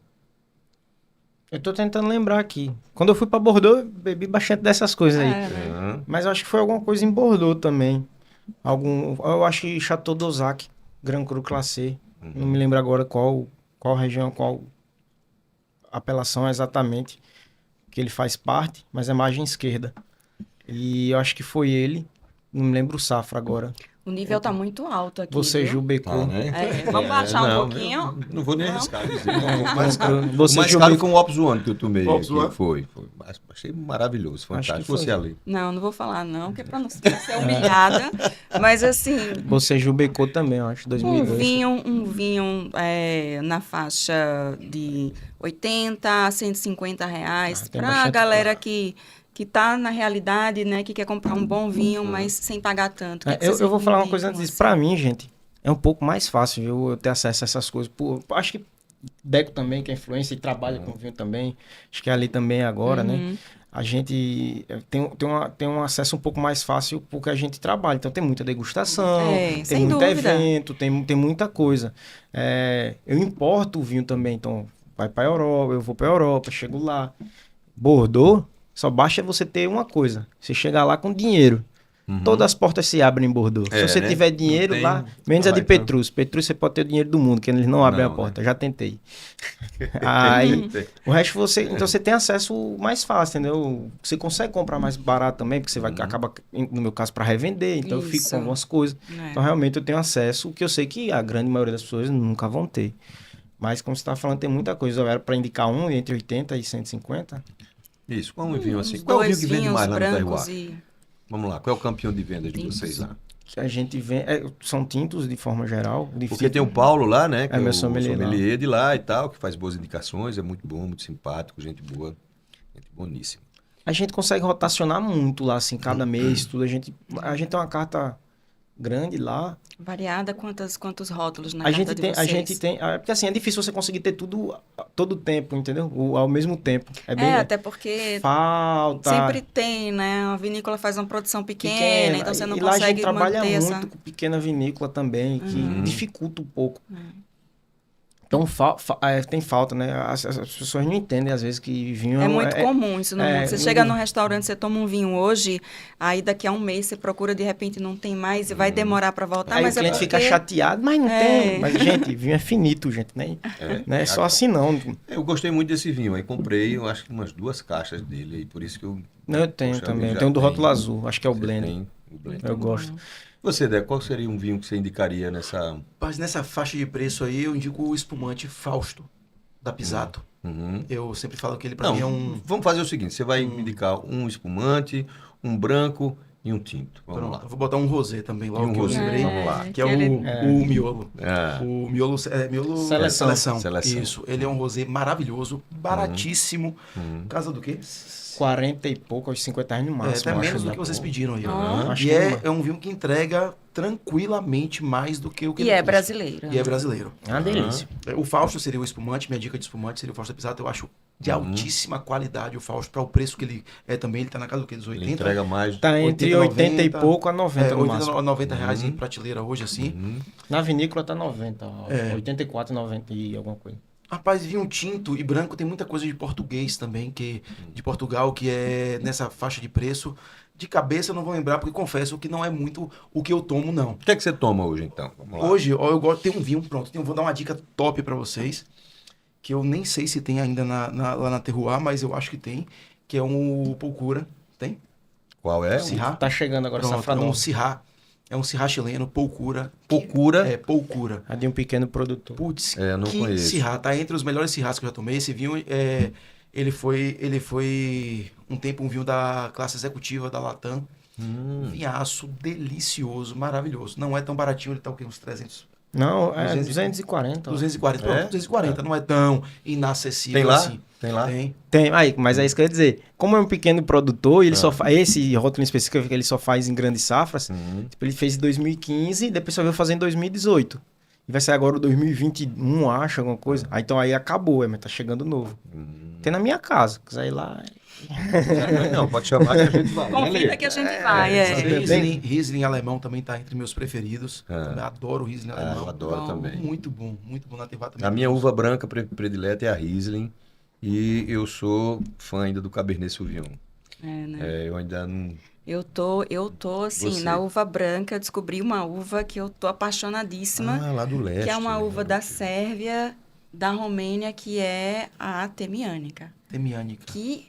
S4: Eu tô tentando lembrar aqui. Quando eu fui pra Bordeaux, eu bebi bastante dessas coisas aí. Mas eu acho que foi alguma coisa em Bordeaux também. Eu acho que Chateau d'Ozac, Grand Cru Classé. Não me lembro agora qual região, qual apelação exatamente que ele faz parte, mas é margem esquerda. E eu acho que foi ele. Não me lembro o Safra agora.
S1: O nível tá muito alto aqui,
S4: Você,
S1: viu?
S4: Gil Becou.
S2: né?
S1: Vamos baixar um
S2: Não,
S1: pouquinho?
S2: Não vou nem arriscar dizer.
S3: O mais caro.
S2: O mais caro foi um Opus One que eu tomei.
S3: O Opus
S2: aqui.
S3: One?
S2: Foi. Mas achei maravilhoso, fantástico.
S4: foi.
S2: Você ali.
S1: Não vou falar não, que é pra não ser humilhada. Mas assim,
S4: Você, Gil Becou também, eu acho, 2002.
S1: um vinho na faixa de 80 a 150 reais.
S4: tem
S1: Pra
S4: bastante
S1: galera que tá na realidade, né? Que quer comprar um bom vinho, mas sem pagar tanto. O que que vocês
S4: Eu vou falar uma
S1: indicam,
S4: coisa antes disso.
S1: assim?
S4: Pra mim, gente, é um pouco mais fácil, viu? Eu ter acesso a essas coisas. Acho que Deco também, que é influência e trabalha com vinho também. Acho que é ali também agora, né? A gente tem um acesso um pouco mais fácil porque a gente trabalha. Então tem muita degustação, tem
S1: sem
S4: muito
S1: dúvida.
S4: evento, tem muita coisa. Eu importo o vinho também, então vai pra Europa, eu vou pra Europa, chego lá. Bordeaux, só basta você ter uma coisa. Você chegar lá com dinheiro. Todas as portas se abrem em Bordeaux. Se você
S2: né?
S4: tiver dinheiro
S2: Não tem-
S4: lá, menos a de
S2: vai, então.
S4: Petrus. Petrus você pode ter o dinheiro do mundo, que eles não abrem
S2: Não,
S4: a porta. Já tentei. Aí, o resto então você tem acesso mais fácil, entendeu? Você consegue comprar mais barato também, porque você vai acaba, no meu caso, para revender. Então eu fico
S1: Isso.
S4: com algumas coisas.
S1: É.
S4: Então realmente eu tenho acesso, o que eu sei que a grande maioria das pessoas nunca vão ter. Mas como você está falando, tem muita coisa. Eu era para indicar um entre 80 e 150.
S2: Isso, qual é um vinho assim?
S1: Uns
S2: Qual é o vinho
S1: dois
S2: que vende
S1: vinhos
S2: mais lá no
S1: brancos
S2: terroir? Vamos lá, qual é o campeão de vendas de
S1: Tintos.
S2: vocês lá?
S4: Que a gente vê, são tintos de forma geral.
S2: Porque tem o Paulo lá, né? Que
S4: É
S2: é
S4: meu
S2: o
S4: sommelier lá.
S2: sommelier de lá e tal, que faz boas indicações, é muito bom, muito simpático, gente boa, gente boníssima.
S4: A gente consegue rotacionar muito lá, assim, cada mês, tudo. A gente tem uma carta grande lá.
S1: Variada, quantos rótulos na
S4: A
S1: carta
S4: gente
S1: de
S4: tem,
S1: vocês?
S4: porque assim, é difícil você conseguir ter tudo todo o tempo, entendeu? Ao mesmo tempo. É bem
S1: até porque
S4: falta.
S1: sempre tem, né? A vinícola faz uma produção pequena, então você não
S4: e lá a gente
S1: consegue
S4: trabalha
S1: manter
S4: muito
S1: essa...
S4: com pequena vinícola também, que dificulta um pouco. Então tem falta, né? As pessoas não entendem às vezes que vinho
S1: É muito comum isso no mundo. Você
S4: no
S1: chega
S4: mundo.
S1: num restaurante, você toma um vinho hoje, aí daqui a um mês você procura, de repente não tem mais e vai demorar para voltar,
S4: Aí
S1: mas
S4: o cliente fica chateado, mas não tem. Mas, gente, vinho é finito, gente, né? Não é só assim, não.
S2: Eu gostei muito desse vinho, aí comprei, eu acho que umas 2 caixas dele, aí por isso que eu...
S4: Não, eu tenho
S2: Poxa,
S4: também.
S2: já
S4: Eu tenho do
S2: tem.
S4: rótulo azul, acho que é o
S2: Você
S4: blend.
S2: tem o blend.
S4: Eu gosto.
S2: Você, Dé, qual seria um vinho que você indicaria nessa...
S3: Mas nessa faixa de preço aí, eu indico o espumante Fausto, da Pisato. Eu sempre falo que ele pra
S2: Não,
S3: mim é um...
S2: vamos fazer o seguinte, você vai me indicar um espumante, um branco e um tinto. Vamos
S3: Pronto,
S2: lá.
S3: eu vou botar um rosé também, logo
S2: E um
S3: que
S2: rosé,
S3: eu lembrei.
S2: vamos lá.
S3: Que é
S1: que
S3: o miolo.
S2: Ah.
S3: O miolo, miolo
S4: Seleção.
S2: Seleção.
S3: Isso, ele é um rosé maravilhoso, baratíssimo. Casa do quê?
S4: 40 e pouco, aos 50 reais no
S3: É,
S4: máximo.
S3: até
S4: eu acho,
S3: menos do
S4: né?
S3: que vocês pediram aí.
S4: Acho
S3: E
S4: que
S3: é um vinho que entrega tranquilamente mais do que o que
S1: E
S3: ele
S1: é
S3: custa.
S1: brasileiro.
S3: E é brasileiro.
S4: É uma delícia.
S3: O Fausto seria o espumante, minha dica de espumante seria o Fausto da Pisato. Eu acho de altíssima qualidade o Fausto, para o preço que ele é também. Ele tá na casa do quê? Dos 80?
S2: Ele entrega mais...
S4: Tá entre 80 e pouco a 90 no
S3: 80
S4: máximo.
S3: a 90 reais em prateleira hoje, assim.
S4: Na vinícola tá 90, ó, 84, 90 e alguma coisa.
S3: Rapaz, vinho tinto e branco tem muita coisa de português também, de Portugal, que é nessa faixa de preço. De cabeça eu não vou lembrar, porque confesso que não é muito o que eu tomo, não.
S2: O que é que você toma hoje, então? Vamos lá.
S3: Hoje, ó, eu gosto de ter um vinho, pronto. Eu vou dar uma dica top pra vocês, que eu nem sei se tem ainda lá na Terroir, mas eu acho que tem, que é um Pulcura. Tem?
S2: Qual é?
S3: Syrah.
S4: Tá chegando agora,
S3: Pronto,
S4: Safradão.
S3: é um Syrah chileno, Pulcura.
S2: Pulcura?
S3: É, Pulcura.
S4: A de um pequeno produtor.
S3: Putz,
S2: É, eu não
S3: que
S2: conheço.
S3: Syrah, tá entre os melhores Syrahs que eu já tomei. Esse vinho Ele foi um tempo um vinho da classe executiva da Latam. Vinhaço delicioso, maravilhoso. Não é tão baratinho, ele tá o quê? Uns 300.
S4: Não, é 240.
S3: 240, pronto, 240. Não é tão inacessível
S2: Tem lá?
S3: assim.
S2: Tem lá?
S4: Tem, aí, mas é isso que eu ia dizer. Como é um pequeno produtor, ele só faz. Esse rótulo em específico ele só faz em grandes safras. Tipo, ele fez em 2015, depois só veio fazer em 2018. E vai sair agora o 2021, acho, alguma coisa. Aí, então aí acabou, mas tá chegando novo. Tem na minha casa, quiser ir lá.
S2: Não, pode chamar que a gente vai.
S1: Convida que a gente vai.
S3: Riesling alemão também tá entre meus preferidos. Eu adoro o Riesling alemão.
S2: Eu adoro também.
S3: Muito bom na Terroir também.
S2: A minha uva branca predileta é a Riesling. E eu sou fã ainda do Cabernet Sauvignon.
S1: Né?
S2: Eu ainda não...
S1: Eu tô assim,
S2: Você?
S1: na uva branca, eu descobri uma uva que eu tô apaixonadíssima.
S2: lá do leste.
S1: Que é uma uva
S2: né?
S1: da Sérvia, da Romênia, que é a Temiânica.
S3: Temiânica.
S1: Que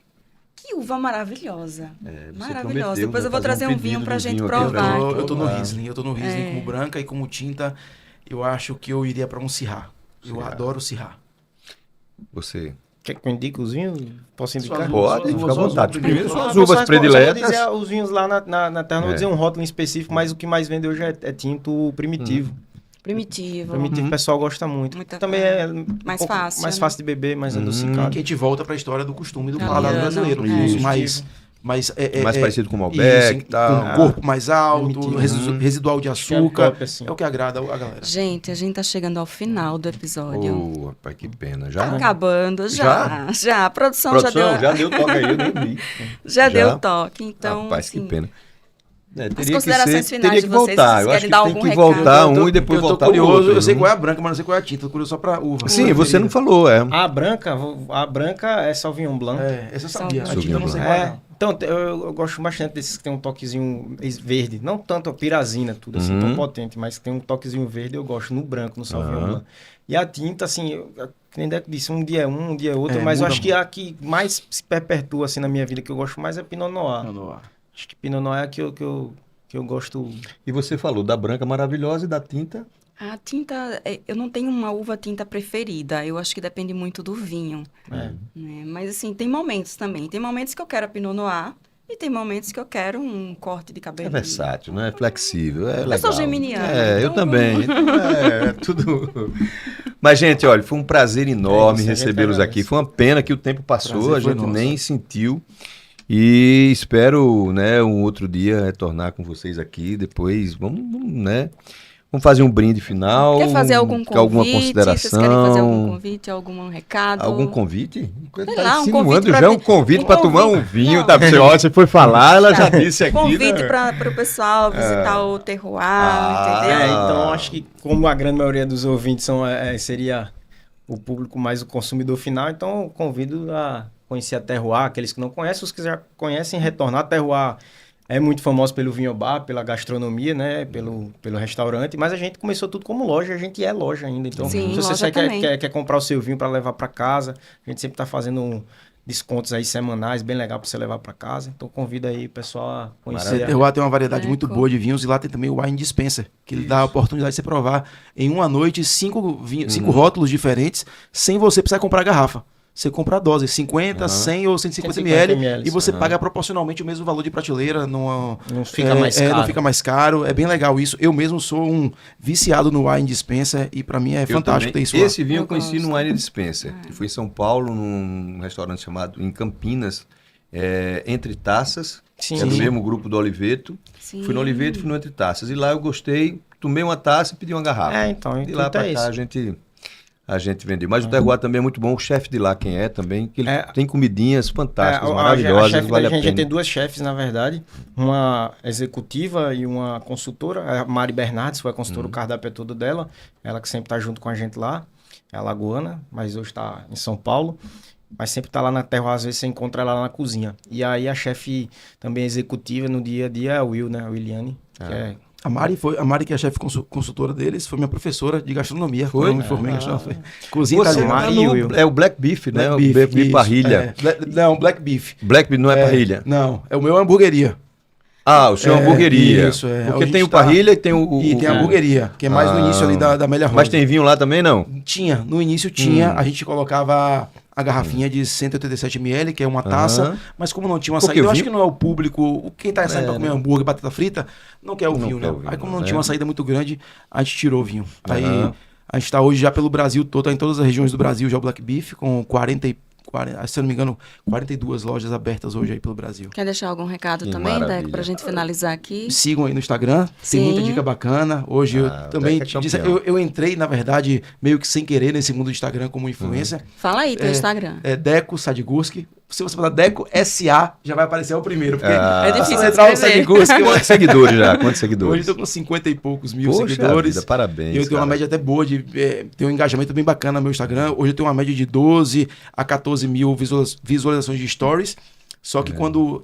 S1: uva maravilhosa.
S2: Você
S1: Maravilhosa.
S2: prometeu,
S1: Depois eu
S2: vai
S1: vou
S2: fazer
S1: trazer um
S2: pedido
S1: vinho pra
S2: do
S1: gente
S2: vinho aqui
S1: provar.
S3: Eu tô no
S2: Ah.
S3: Riesling. Eu tô no Riesling como branca e como tinta. Eu acho que eu iria para um Syrah. Eu adoro Syrah.
S2: Você...
S4: Quer que eu indique os vinhos? Posso indicar?
S2: Pode,
S3: Suas
S2: fica à
S3: uvas
S2: vontade. Primeiro
S3: preferidas.
S2: suas uvas prediletas.
S4: Só vou dizer os vinhos lá na terra, não vou dizer um rótulo em específico, mas o que mais vende hoje é tinto primitivo.
S1: Primitivo.
S4: Primitivo o pessoal gosta muito.
S1: Muita-
S4: Também é
S1: mais
S4: pouco
S1: fácil,
S4: mais
S1: né?
S4: fácil de beber, mais adocicado.
S3: Que a gente volta para a história do costume do
S1: Italiano,
S3: paladar brasileiro.
S1: é.
S3: Mais
S2: Mais parecido com o Malbec e tal.
S3: Com corpo mais alto,
S4: Primitivo.
S3: residual de
S4: é
S3: açúcar.
S4: top, assim.
S3: É o que agrada a galera.
S1: Gente, a gente tá chegando ao final do episódio.
S2: Ô, rapaz, que pena. Já?
S1: Tá acabando, já. A produção, já deu
S2: toque aí, eu nem vi.
S1: já deu toque. Então,
S2: Rapaz,
S1: assim,
S2: que pena.
S1: As considerações finais
S2: teria
S1: de
S2: que
S1: vocês,
S2: voltar.
S1: vocês
S2: Eu acho
S1: querem
S2: que
S1: dar
S2: tem
S1: algum
S2: que
S1: recado?
S2: voltar um e depois
S3: Eu tô
S2: voltar
S3: curioso,
S2: o outro.
S3: eu sei
S2: viu?
S3: qual é a branca, mas não sei qual é a tinta. Tô curioso só pra uva.
S2: Sim, você não falou, é.
S4: A branca é Sauvignon Blanc.
S3: Essa eu sabia. A
S2: Sauvignon
S3: tinta eu não sei qual é.
S4: É, então, eu gosto bastante desses que tem um toquezinho verde. Não tanto a pirazina, tudo assim, tão potente, mas que tem um toquezinho verde, eu gosto no branco, no Sauvignon Blanc. E a tinta, assim, que nem Deco disse, um dia é um dia é outro, mas eu
S3: muda
S4: acho que a que mais se perpetua, assim, na minha vida, que eu gosto mais é Pinot Noir. Acho que Pinot Noir é a que eu gosto.
S2: E você falou da branca maravilhosa e da tinta.
S1: A tinta, eu não tenho uma uva tinta preferida. Eu acho que depende muito do vinho. Né? Mas, assim, tem momentos também. Tem momentos que eu quero a Pinot Noir e tem momentos que eu quero um corte de
S2: É
S1: cabelo.
S2: versátil, né? É flexível, é legal.
S1: sou geminiana,
S2: eu
S1: então
S2: também. Então, tudo... Mas, gente, olha, foi um prazer enorme
S4: isso, a gente
S2: recebê-los aqui.
S4: agradece.
S2: Foi uma pena que o tempo passou,
S3: Prazer
S2: a
S3: foi
S2: gente
S3: nosso.
S2: nem sentiu. E espero, né, um outro dia retornar com vocês aqui. Depois, vamos, né? Vamos fazer um brinde final.
S1: Quer fazer algum convite?
S2: Alguma
S1: Vocês
S2: consideração?
S1: querem fazer algum convite, algum recado?
S2: Algum convite?
S1: Sei
S2: Tá
S1: lá, um
S2: insinuando
S1: convite pra
S2: já um
S1: vir-
S2: convite
S1: um
S2: para tomar um
S1: convite.
S2: vinho.
S1: Não.
S2: Tá? Você foi falar, ela já disse aqui.
S1: Convite
S2: né?
S1: para o pessoal visitar o terroir, entendeu?
S4: Então acho que como a grande maioria dos ouvintes seria o público mais o consumidor final, então eu convido a conhecer a Terroir, aqueles que não conhecem, os que já conhecem, retornar. A Terroir é muito famoso pelo vinho bar, pela gastronomia, né, pelo restaurante, mas a gente começou tudo como loja, a gente é loja ainda. Então,
S1: Sim,
S4: se você
S1: loja também.
S4: quer comprar o seu vinho para levar para casa, a gente sempre está fazendo descontos aí semanais, bem legal para você levar para casa. Então, convido aí o pessoal a conhecer.
S3: A Terroir tem uma variedade muito
S1: Cool.
S3: boa de vinhos e lá tem também o Wine Dispenser, que ele dá a oportunidade de você provar em uma noite 5 rótulos diferentes, sem você precisar comprar garrafa. Você compra a dose, 50, 100 ou 150 ml, e você paga proporcionalmente o mesmo valor de prateleira. Não
S4: fica mais caro.
S3: Não fica mais caro. É bem legal isso. Eu mesmo sou um viciado no Wine Dispenser e pra mim é fantástico ter isso lá.
S2: Esse vinho eu
S1: Eu
S2: conheci
S1: gosto.
S2: no Wine Dispenser. Eu fui em São Paulo, num restaurante chamado, em Campinas, Entre Taças,
S4: Sim,
S2: que é do
S4: sim.
S2: mesmo grupo do Oliveto.
S1: Sim.
S2: Fui no Oliveto e fui no Entre Taças. E lá eu gostei, tomei uma taça e pedi uma garrafa.
S4: Então,
S2: De lá
S4: tudo
S2: pra
S4: é
S2: cá
S4: isso.
S2: a gente vendeu. Mas o Terroir também é muito bom. O chefe de lá, quem é também, que ele
S4: É.
S2: tem comidinhas fantásticas,
S4: a
S2: maravilhosas,
S4: chefe
S2: vale
S4: da
S2: a
S4: gente
S2: pena.
S4: tem duas chefes, na verdade. Uma executiva e uma consultora. A Mari Bernardes foi a consultora, o cardápio é todo dela. Ela que sempre está junto com a gente lá. É alagoana, mas hoje está em São Paulo. Mas sempre está lá na Terra, às vezes você encontra ela lá na cozinha. E aí a chefe também executiva no dia a dia é a Will, né? A Williane, que é...
S3: A Mari, que é a chefe consultora deles, foi minha professora de gastronomia.
S2: Foi?
S3: Quando eu me formei em gastronomia. Cozinha
S2: Você
S3: italiana.
S2: tá
S4: Mari e
S2: no-
S4: Will.
S2: é o Black Beef, né? O
S3: Beef,
S2: Black Beef
S3: isso.
S2: parrilha.
S3: Não, Black Beef.
S2: Black Beef não é parrilha.
S3: Não, é o meu hamburgueria.
S2: Ah, o seu hamburgueria.
S3: Isso, é.
S2: Porque
S3: Hoje
S2: tem
S3: a
S2: o
S3: gente tá-
S2: Parrilha e tem o...
S3: E tem a hamburgueria, que é mais no início ali da Amélia Rosa.
S2: Mas tem vinho lá também, não?
S3: Tinha, no início tinha, a gente colocava a garrafinha de 187 ml, que é uma taça, mas como não tinha uma
S2: Porque
S3: saída, eu
S2: o
S3: acho
S2: vinho-
S3: que não é o público, quem tá saindo pra comer hambúrguer, batata frita, não quer o
S2: Não
S3: vinho,
S2: quer
S3: né?
S2: o vinho,
S3: Aí como não
S2: né?
S3: tinha uma saída muito grande, a gente tirou o vinho. Aí
S2: Aham.
S3: a gente tá hoje já pelo Brasil todo, tá em todas as regiões do Brasil já o Black Beef, com 40, se eu não me engano, 42 lojas abertas hoje aí pelo Brasil.
S1: Quer deixar algum recado
S2: Que
S1: também,
S2: maravilha.
S1: Deco, pra gente finalizar aqui?
S3: Me sigam aí no Instagram, tem muita
S1: Sim.
S3: dica bacana. Hoje eu também
S2: Deco é
S3: disse,
S2: campeão.
S3: eu entrei, na verdade, meio que sem querer nesse mundo do Instagram como influencer.
S1: Fala aí, teu Instagram.
S3: É Deco Sadgurski. Se você botar Deco SA, já vai aparecer o primeiro. Porque
S2: Ah.
S1: É difícil
S3: se entrar o
S1: escrever.
S3: Sadgurski,
S2: Quantos seguidores já? Quantos
S3: hoje
S2: seguidores?
S3: eu tô com 50 e poucos mil
S2: Poxa
S3: seguidores.
S2: vida, parabéns,
S3: E eu tenho uma
S2: cara.
S3: média até boa, tenho um engajamento bem bacana no meu Instagram. Hoje eu tenho uma média de 12 a 14 mil visualizações de stories. Só que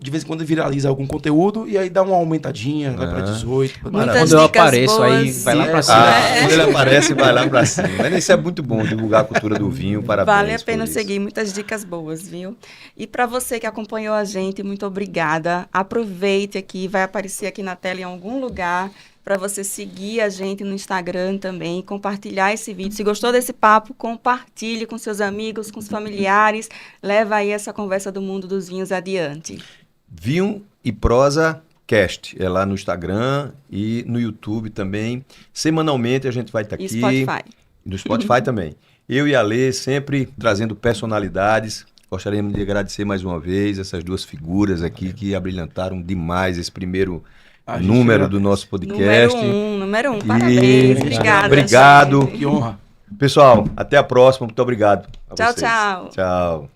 S3: de vez em quando viraliza algum conteúdo e aí dá uma aumentadinha, vai pra 18.
S1: Muitas
S4: Quando eu
S1: dicas
S4: apareço aí,
S1: boas.
S4: vai lá pra cima.
S2: Quando ele aparece, vai lá pra cima. Mas isso é muito bom, divulgar a cultura do vinho, parabéns.
S1: Vale a pena
S2: por isso.
S1: seguir, muitas dicas boas, viu? E para você que acompanhou a gente, muito obrigada. Aproveite aqui, vai aparecer aqui na tela em algum lugar para você seguir a gente no Instagram também, compartilhar esse vídeo. Se gostou desse papo, compartilhe com seus amigos, com os familiares, leva aí essa conversa do mundo dos vinhos adiante.
S2: Vinho e Prosa Cast, é lá no Instagram e no YouTube também. Semanalmente a gente vai estar aqui.
S1: E Spotify.
S2: No Spotify também. Eu e a Lê sempre trazendo personalidades. Gostaríamos de agradecer mais uma vez essas duas figuras aqui que abrilhantaram demais esse primeiro
S3: A gente
S2: número
S3: agradece.
S2: do nosso podcast.
S1: Número um,
S2: E-
S1: parabéns, obrigada.
S2: Obrigado.
S1: gente.
S3: Que honra.
S2: Pessoal, até a próxima. Muito obrigado. a
S1: Tchau,
S2: vocês.
S1: tchau.
S2: Tchau.